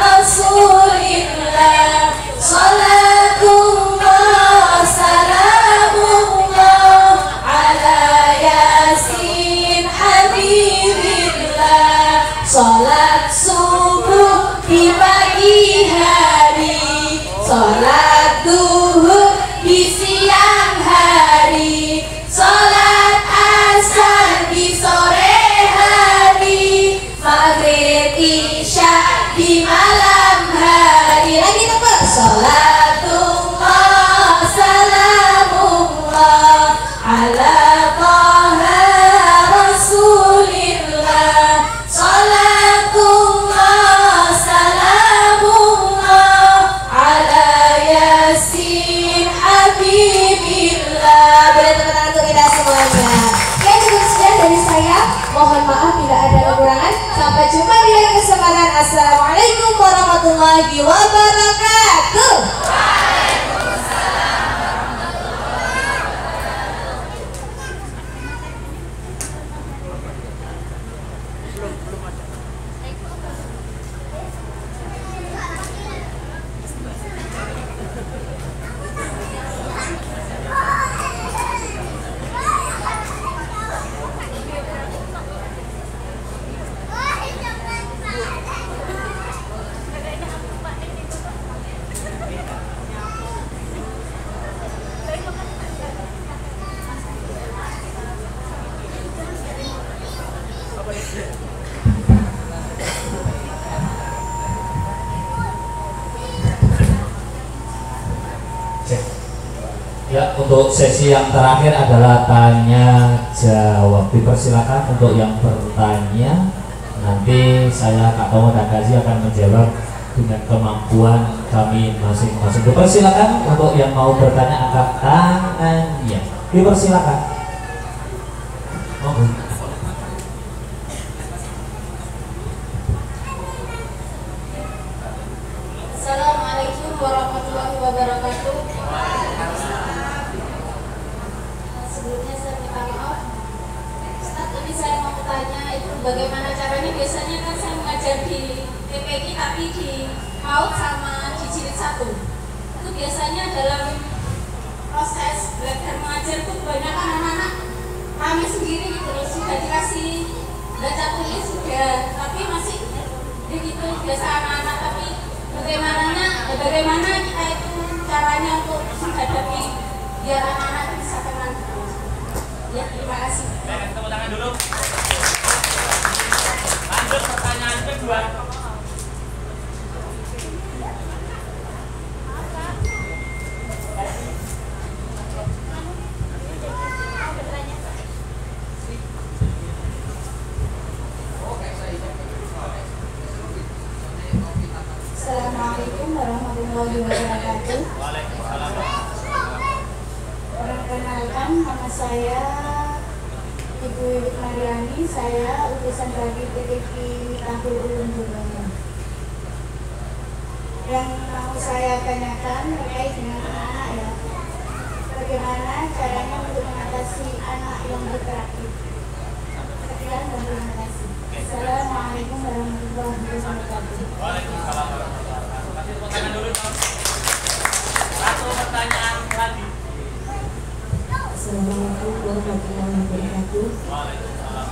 Speaker 2: Rasulillah. Sholatullah salamullah ala Yasin Habibillah. Sholat subuh di pagi hari, sholat duhur di siang hari, sholat asar di sore hari, maghrib isya di malam hari. Lagi tepuk. Sholatullah salamullah ala Taha Rasulillah. Sholatullah salamullah ala Yasin Habibillah. Boleh tepuk tangan untuk kita semuanya. Ya, cukup sekian dari saya. Mohon maaf bila ada kekurangan. Sampai jumpa di lain kesempatan. Assalamualaikum warahmatullahi wabarakatuh.
Speaker 3: Ya, untuk sesi yang terakhir adalah tanya jawab. Dipersilakan untuk yang bertanya. Nanti saya Kak Tomo dan Kazi akan menjawab dengan kemampuan kami masing-masing. Dipersilakan untuk yang mau bertanya angkat tangannya. Dipersilakan. Oh.
Speaker 2: Assalamualaikum warahmatullahi wabarakatuh. Sebelumnya saya minta maaf, Ustaz, ini saya mau tanya itu bagaimana caranya. Biasanya kan saya mengajar di TPQ tapi di PAUD sama di jilid 1. Itu biasanya dalam proses belajar mengajar itu kebanyakan anak-anak kami sendiri gitu loh, sudah dikasih baca tulis sudah, tapi masih begitu biasa anak-anak. Tapi bagaimana kita itu caranya untuk menghadapi biar anak-anak bisa tenang. Ya, terima kasih.
Speaker 5: Tepuk tangan dulu. Lanjut pertanyaan kedua.
Speaker 2: Assalamualaikum warahmatullahi wabarakatuh. Perkenalkan, nama saya Ibu Wiwit Mariani. Saya utusan bagi TPQ Tahul Ulum Jumlahnya. Yang mau saya tanyakan terkait dengan anak ya, bagaimana caranya untuk mengatasi anak yang hiperaktif. Sekian dan terima kasih. Assalamualaikum warahmatullahi wabarakatuh.
Speaker 5: Waalaikumsalam warahmatullahi wabarakatuh. Kasih tepuk tangan dulu, Tom. Satu pertanyaan lagi.
Speaker 2: Assalamualaikum warahmatullahi wabarakatuh.
Speaker 5: Waalaikumsalam.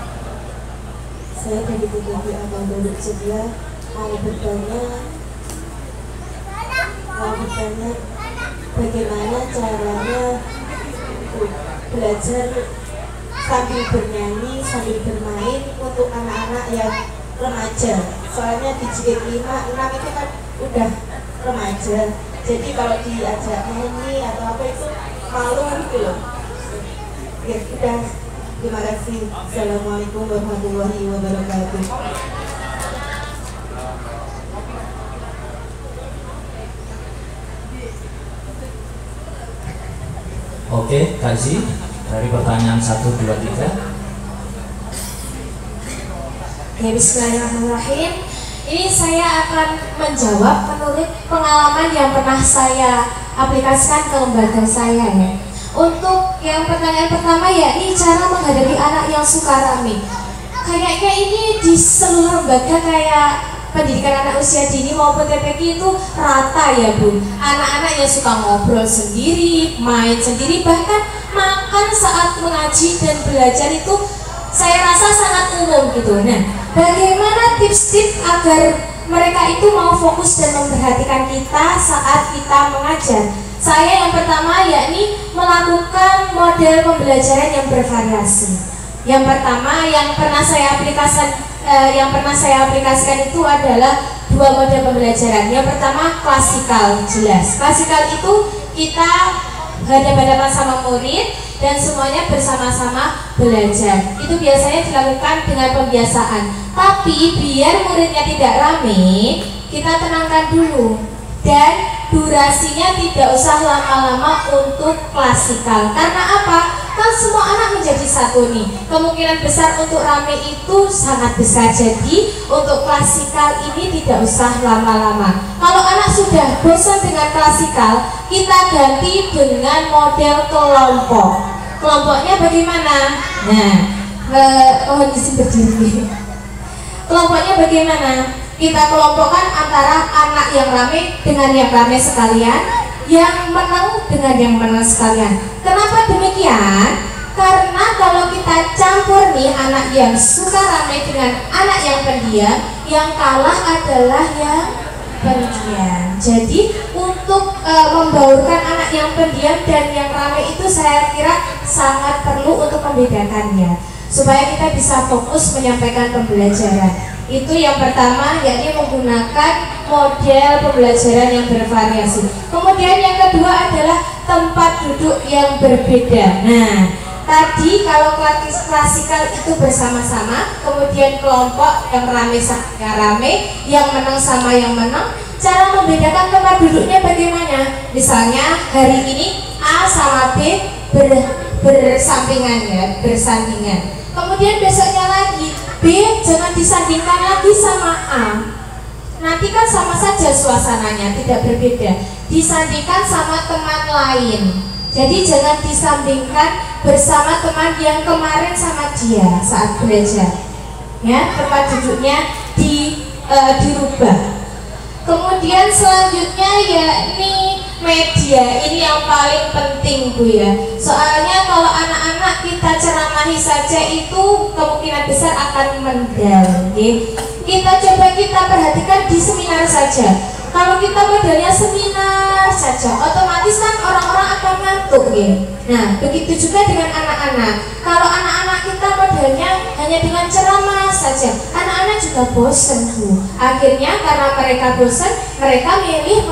Speaker 2: Saya dari TPQ Abang Sebelah mau bertanya bagaimana caranya belajar sambil bernyanyi, sambil bermain untuk anak-anak yang remaja. Soalnya di jilid 5, 6 itu kan udah remaja. Jadi kalau diajak nyanyi atau apa itu malu gitu loh. Ya sudah, terima kasih. Assalamualaikum warahmatullahi wabarakatuh.
Speaker 3: Oke, Kazi, dari pertanyaan 1, 2, 3.
Speaker 2: Ya, bismillahirrahmanirrahim. Ini saya akan menjawab menurut pengalaman yang pernah saya aplikasikan ke lembaga saya ya. Untuk yang pertanyaan pertama ya, ini cara menghadapi anak yang suka rame. Kayaknya ini di seluruh lembaga kayak pendidikan anak usia dini maupun TPQ itu rata ya Bu. Anak-anak yang suka ngobrol sendiri, main sendiri, bahkan makan saat mengaji dan belajar itu saya rasa sangat umum gitu. Nah, bagaimana tips-tips agar mereka itu mau fokus dan memperhatikan kita saat kita mengajar? Saya yang pertama yakni melakukan model pembelajaran yang bervariasi. Yang pertama yang pernah saya aplikasikan itu adalah 2 model pembelajaran. Yang pertama klasikal, jelas. Klasikal itu kita hadap-hadapan sama murid dan semuanya bersama-sama belajar. Itu biasanya dilakukan dengan pembiasaan. Tapi biar muridnya tidak rame, kita tenangkan dulu. Dan durasinya tidak usah lama-lama untuk klasikal. Karena apa? Kan semua anak menjadi satu nih. Kemungkinan besar untuk rame itu sangat besar. Jadi untuk klasikal ini tidak usah lama-lama. Kalau anak sudah bosan dengan klasikal, kita ganti dengan model kelompok. Kelompoknya bagaimana? Nah, mohon izin berdiri. Kelompoknya bagaimana? Kita kelompokkan antara anak yang rame dengan yang rame sekalian, yang menang dengan yang menang sekalian. Kenapa demikian? Karena kalau kita campur nih anak yang suka rame dengan anak yang pendiam, yang kalah adalah yang pendiam. Jadi untuk membaurkan anak yang pendiam dan yang rame itu saya kira sangat perlu untuk membedakannya supaya kita bisa fokus menyampaikan pembelajaran. Itu yang pertama, yakni menggunakan model pembelajaran yang bervariasi. Kemudian yang kedua adalah tempat duduk yang berbeda. Nah, tadi kalau klasikal itu bersama-sama, kemudian kelompok yang rame sama yang rame, yang menang sama yang menang. Cara membedakan tempat duduknya bagaimana? Misalnya hari ini A sama B bersampingan ya, bersandingan. Kemudian besoknya lagi B jangan disandingkan lagi sama A. Nanti kan sama saja suasananya, tidak berbeda. Disandingkan sama teman lain. Jadi jangan disandingkan bersama teman yang kemarin sama dia saat belajar. Ya, tempat duduknya dirubah. Kemudian selanjutnya yakni media, ini yang paling penting Bu ya. Soalnya kalau anak-anak kita ceramahi saja itu kemungkinan besar akan mendal. Kita perhatikan di seminar saja. Kalau kita modelnya seminar saja, otomatis kan orang-orang akan ngantuk ya. Nah, begitu juga dengan anak-anak. Kalau anak-anak kita modelnya hanya dengan ceramah saja, anak-anak juga bosan Bu. Akhirnya karena mereka bosan, mereka memilih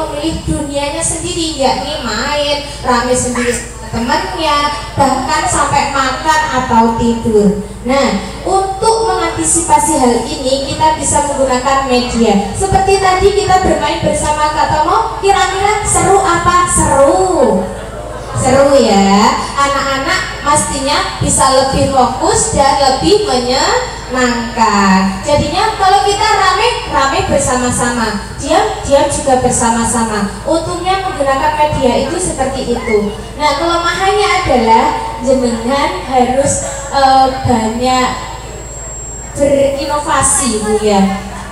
Speaker 2: dunianya sendiri, yakni main, rame sendiri sama temannya, bahkan sampai makan atau tidur. Nah, untuk mengantisipasi hal ini kita bisa menggunakan media. Seperti tadi kita bermain bersama Kak Tomo, kira-kira seru apa? Seru ya. Anak-anak pastinya bisa lebih fokus dan lebih menyenangkan. Jadinya kalau kita rame bersama-sama, diam juga bersama-sama. Untungnya menggunakan media itu seperti itu. Nah, kelemahannya adalah jenengan harus banyak berinovasi Bu ya.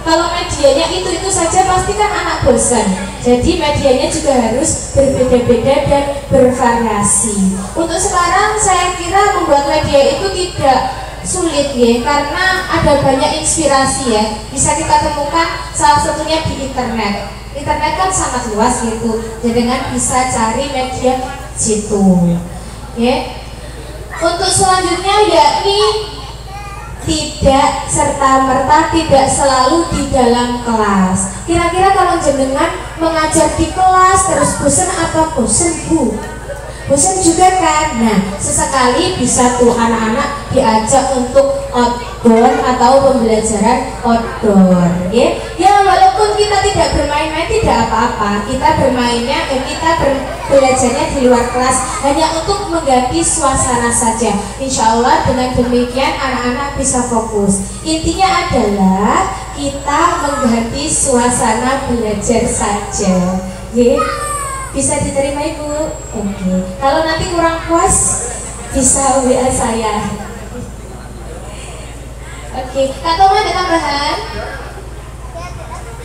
Speaker 2: Kalau medianya itu saja pasti kan anak bosan. Jadi medianya juga harus berbeda-beda dan bervariasi. Untuk sekarang saya kira membuat media itu tidak sulit ya, karena ada banyak inspirasi ya. Bisa kita temukan salah satunya di internet. Internet kan sangat luas gitu. Jadi kan bisa cari media situ. Ya. Untuk selanjutnya yakni tidak serta-merta tidak selalu di dalam kelas. Kira-kira kalau jenengan mengajar di kelas terus bosan atau bosan Bu? Bosan juga kan? Nah, sesekali bisa tuh anak-anak diajak untuk outdoor atau pembelajaran outdoor ya walaupun kita tidak bermain-main tidak apa-apa, kita bermainnya belajarnya di luar kelas hanya untuk mengganti suasana saja. Insya Allah dengan demikian anak-anak bisa fokus. Intinya adalah kita mengganti suasana belajar saja bisa diterima Ibu? Oke. Kalau nanti kurang puas bisa WA saya. Oke, Kak Toma ada tambahan?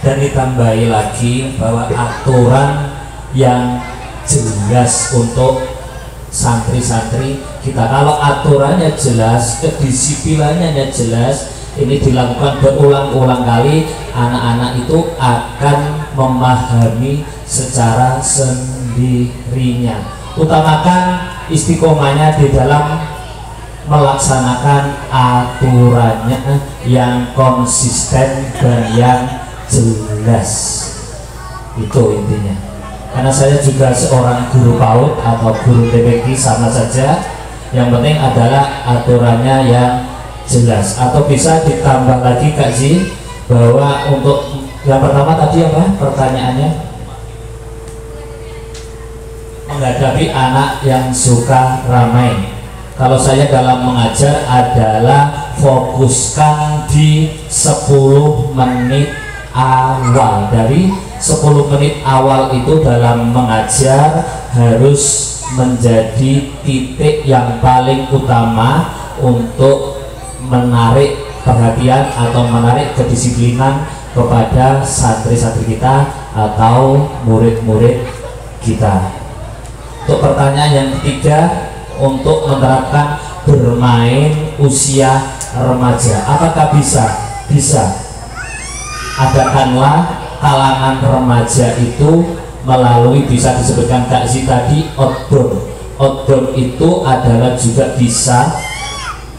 Speaker 3: Dan ditambahi lagi bahwa aturan yang jelas untuk santri-santri kita, kalau aturannya jelas, kedisiplinannya jelas, ini dilakukan berulang-ulang kali, anak-anak itu akan memahami secara sendirinya. Utamakan istiqomahnya di dalam melaksanakan aturannya yang konsisten dan yang jelas. Itu intinya. Karena saya juga seorang guru PAUD atau guru TPQ sama saja, yang penting adalah aturannya yang jelas. Atau bisa ditambah lagi Kak Zi, bahwa untuk yang pertama tadi apa pertanyaannya? Menghadapi anak yang suka ramai. Kalau saya dalam mengajar adalah fokuskan di 10 menit awal. Dari 10 menit awal itu dalam mengajar harus menjadi titik yang paling utama untuk menarik perhatian atau menarik kedisiplinan kepada santri-santri kita atau murid-murid kita. Untuk pertanyaan yang ketiga, untuk menerapkan bermain usia remaja, apakah bisa? Bisa. Adakanlah kalangan remaja itu melalui, bisa disebutkan Kak Zi tadi, outdoor. Outdoor itu adalah juga bisa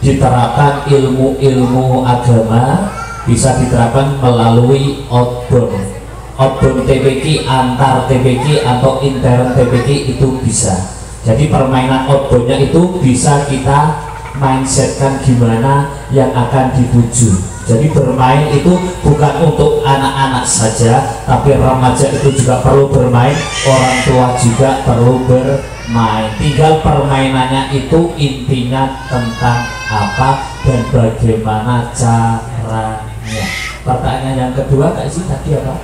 Speaker 3: diterapkan ilmu-ilmu agama bisa diterapkan melalui outbound TPQ, antar TPQ atau intern TPQ itu bisa. Jadi permainan outboundnya itu bisa kita mindsetkan gimana yang akan dituju. Jadi bermain itu bukan untuk anak-anak saja, tapi remaja itu juga perlu bermain, orang tua juga perlu bermain. Tinggal permainannya itu intinya tentang apa dan bagaimana caranya. Pertanyaan yang kedua Kak Isi tadi apa?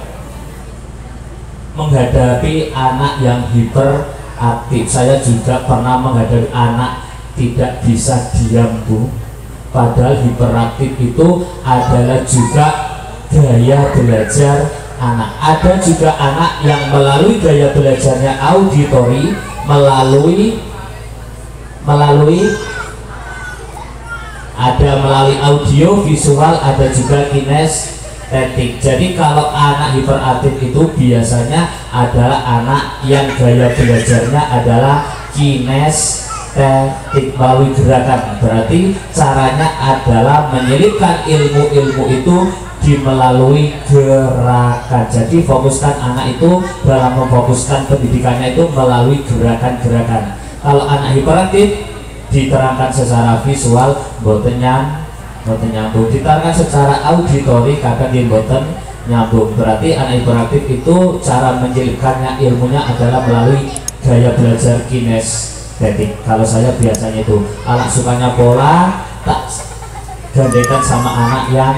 Speaker 3: Menghadapi anak yang hiperaktif. Saya juga pernah menghadapi anak tidak bisa diam, Bu. Padahal hiperaktif itu adalah juga gaya belajar anak. Ada juga anak yang melalui gaya belajarnya auditori, melalui audio visual, ada juga kinestetik. Jadi kalau anak hiperaktif itu biasanya adalah anak yang gaya belajarnya adalah kinestetik melalui gerakan. Berarti caranya adalah menyelipkan ilmu-ilmu itu melalui gerakan. Jadi fokuskan anak itu dalam memfokuskan pendidikannya itu melalui gerakan-gerakan. Kalau anak hiperaktif diterangkan secara visual boten nyambung, diterangkan secara auditori kadang boten nyambung. Berarti anak hiperaktif itu cara menyelipkannya ilmunya adalah melalui gaya belajar kinestetik. Kalau saya biasanya itu anak sukanya pola, tak gandengan sama anak yang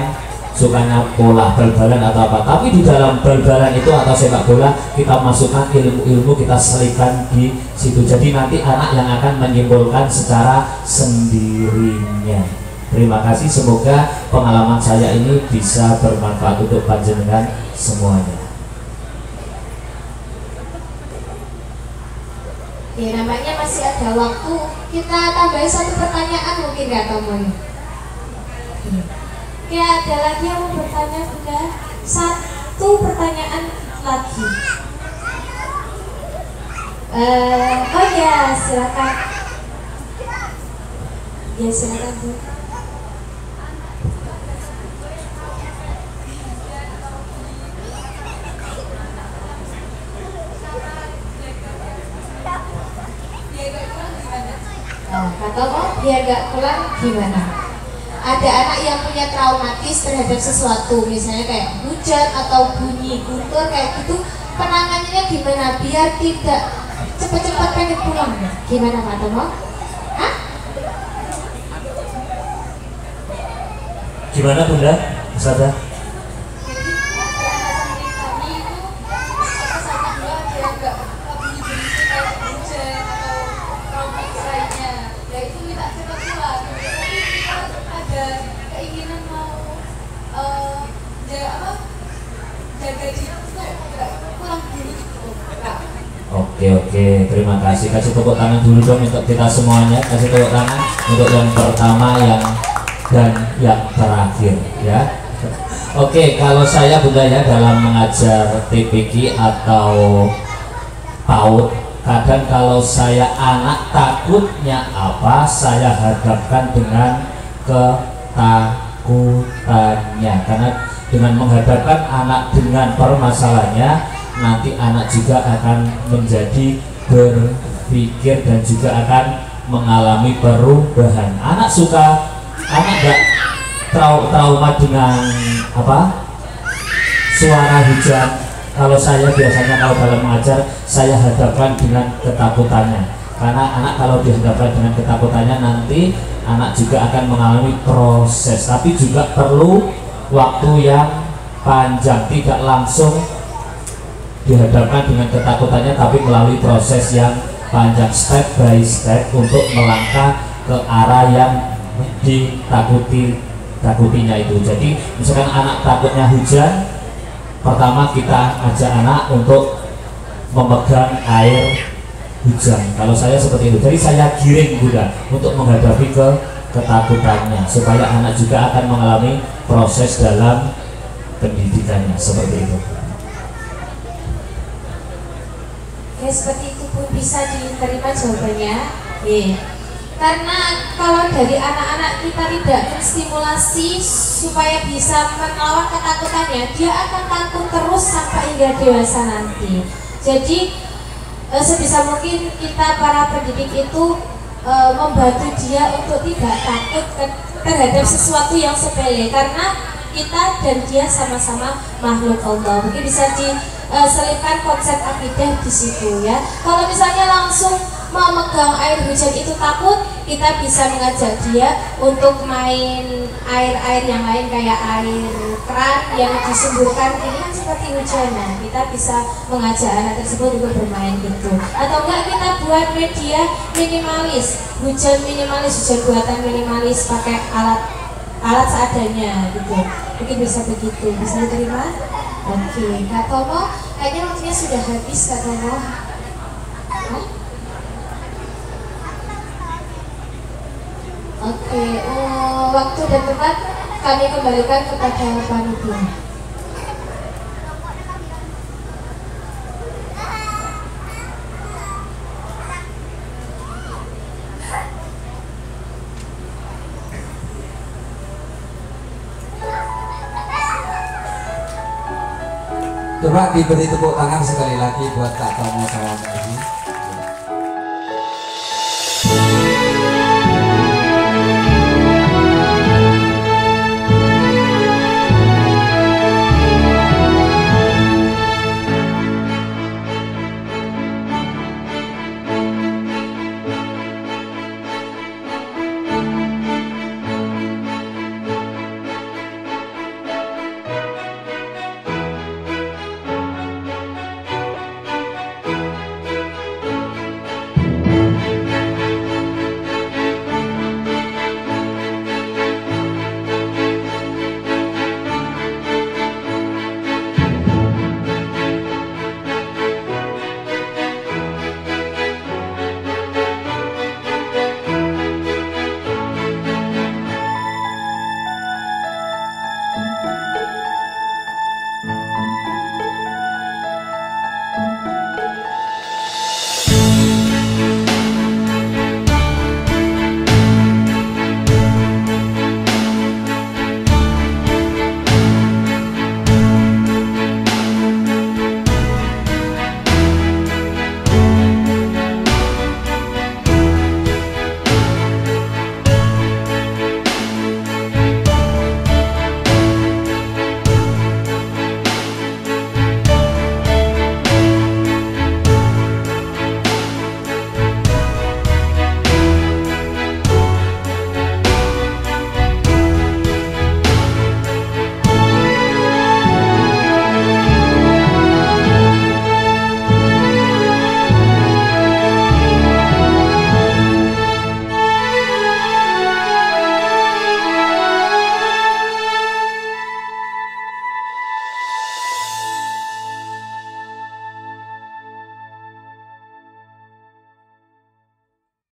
Speaker 3: sukanya pola, bal-balan atau apa. Tapi di dalam bal-balan itu atau sepak bola kita masukkan ilmu-ilmu, kita selipkan di situ. Jadi nanti anak yang akan menyimpulkan secara sendirinya. Terima kasih, semoga pengalaman saya ini bisa bermanfaat untuk panjenengan semuanya.
Speaker 2: Ya, namanya masih ada waktu, kita tambahin satu pertanyaan mungkin nggak Tomoy? Oke, ada lagi yang mau bertanya, Bunda? Satu pertanyaan lagi. Oh ya, silakan. Ya, silakan, Bu. Kata biar gak pulang gimana? Ada anak yang punya traumatis terhadap sesuatu, misalnya kayak hujan atau bunyi guntur kayak gitu, penanganannya gimana biar tidak cepat-cepat pengen pulang? Gimana Pak Tomo? Hah?
Speaker 3: Gimana Bunda? Ustazah? Oke, terima kasih. Kasih tepuk tangan dulu dong untuk kita semuanya. Kasih tepuk tangan untuk yang pertama, dan yang terakhir ya. Oke, kalau saya Bunda ya dalam mengajar TPQ atau PAUD, kadang kalau saya anak takutnya apa, saya hadapkan dengan ketakutannya. Karena dengan menghadapkan anak dengan permasalahannya, nanti anak juga akan menjadi berpikir dan juga akan mengalami perubahan. Anak gak trauma dengan apa? Suara hujan. Kalau saya biasanya kalau dalam mengajar, saya hadapkan dengan ketakutannya. Karena anak kalau dihadapkan dengan ketakutannya, nanti anak juga akan mengalami proses. Tapi juga perlu waktu yang panjang, tidak langsung dihadapkan dengan ketakutannya, tapi melalui proses yang panjang, step by step untuk melangkah ke arah yang ditakutinya itu. Jadi misalkan anak takutnya hujan, pertama kita ajak anak untuk memegang air hujan. Kalau saya seperti itu, jadi saya giring Bunda untuk menghadapi ketakutannya, supaya anak juga akan mengalami proses dalam pendidikannya seperti itu.
Speaker 2: Ya seperti itu pun bisa diterima jawabannya. Karena kalau dari anak-anak kita tidak menstimulasi supaya bisa melawan ketakutannya, dia akan takut terus sampai hingga dewasa nanti. Jadi sebisa mungkin kita para pendidik itu membantu dia untuk tidak takut terhadap sesuatu yang sepele, karena kita dan dia sama-sama makhluk Allah. Mungkin bisa diselipkan konsep akidah di situ ya. Kalau misalnya langsung memegang air hujan itu takut, kita bisa mengajak dia untuk main air-air yang lain kayak air keran yang disemburkan ini kan seperti hujan. Nah, kita bisa mengajak anak tersebut untuk bermain gitu. Atau enggak kita buat media minimalis, hujan minimalis, hujan buatan minimalis pakai alat seadanya gitu. Mungkin bisa begitu, bisa diterima? Oke, Kak Tomo, kayaknya waktunya sudah habis Kak Tomo. Oke, waktu dan tempat kami kembalikan kepada panitia.
Speaker 1: Coba diberi tepuk tangan sekali lagi buat Kak Tomo sama Mbak Edi.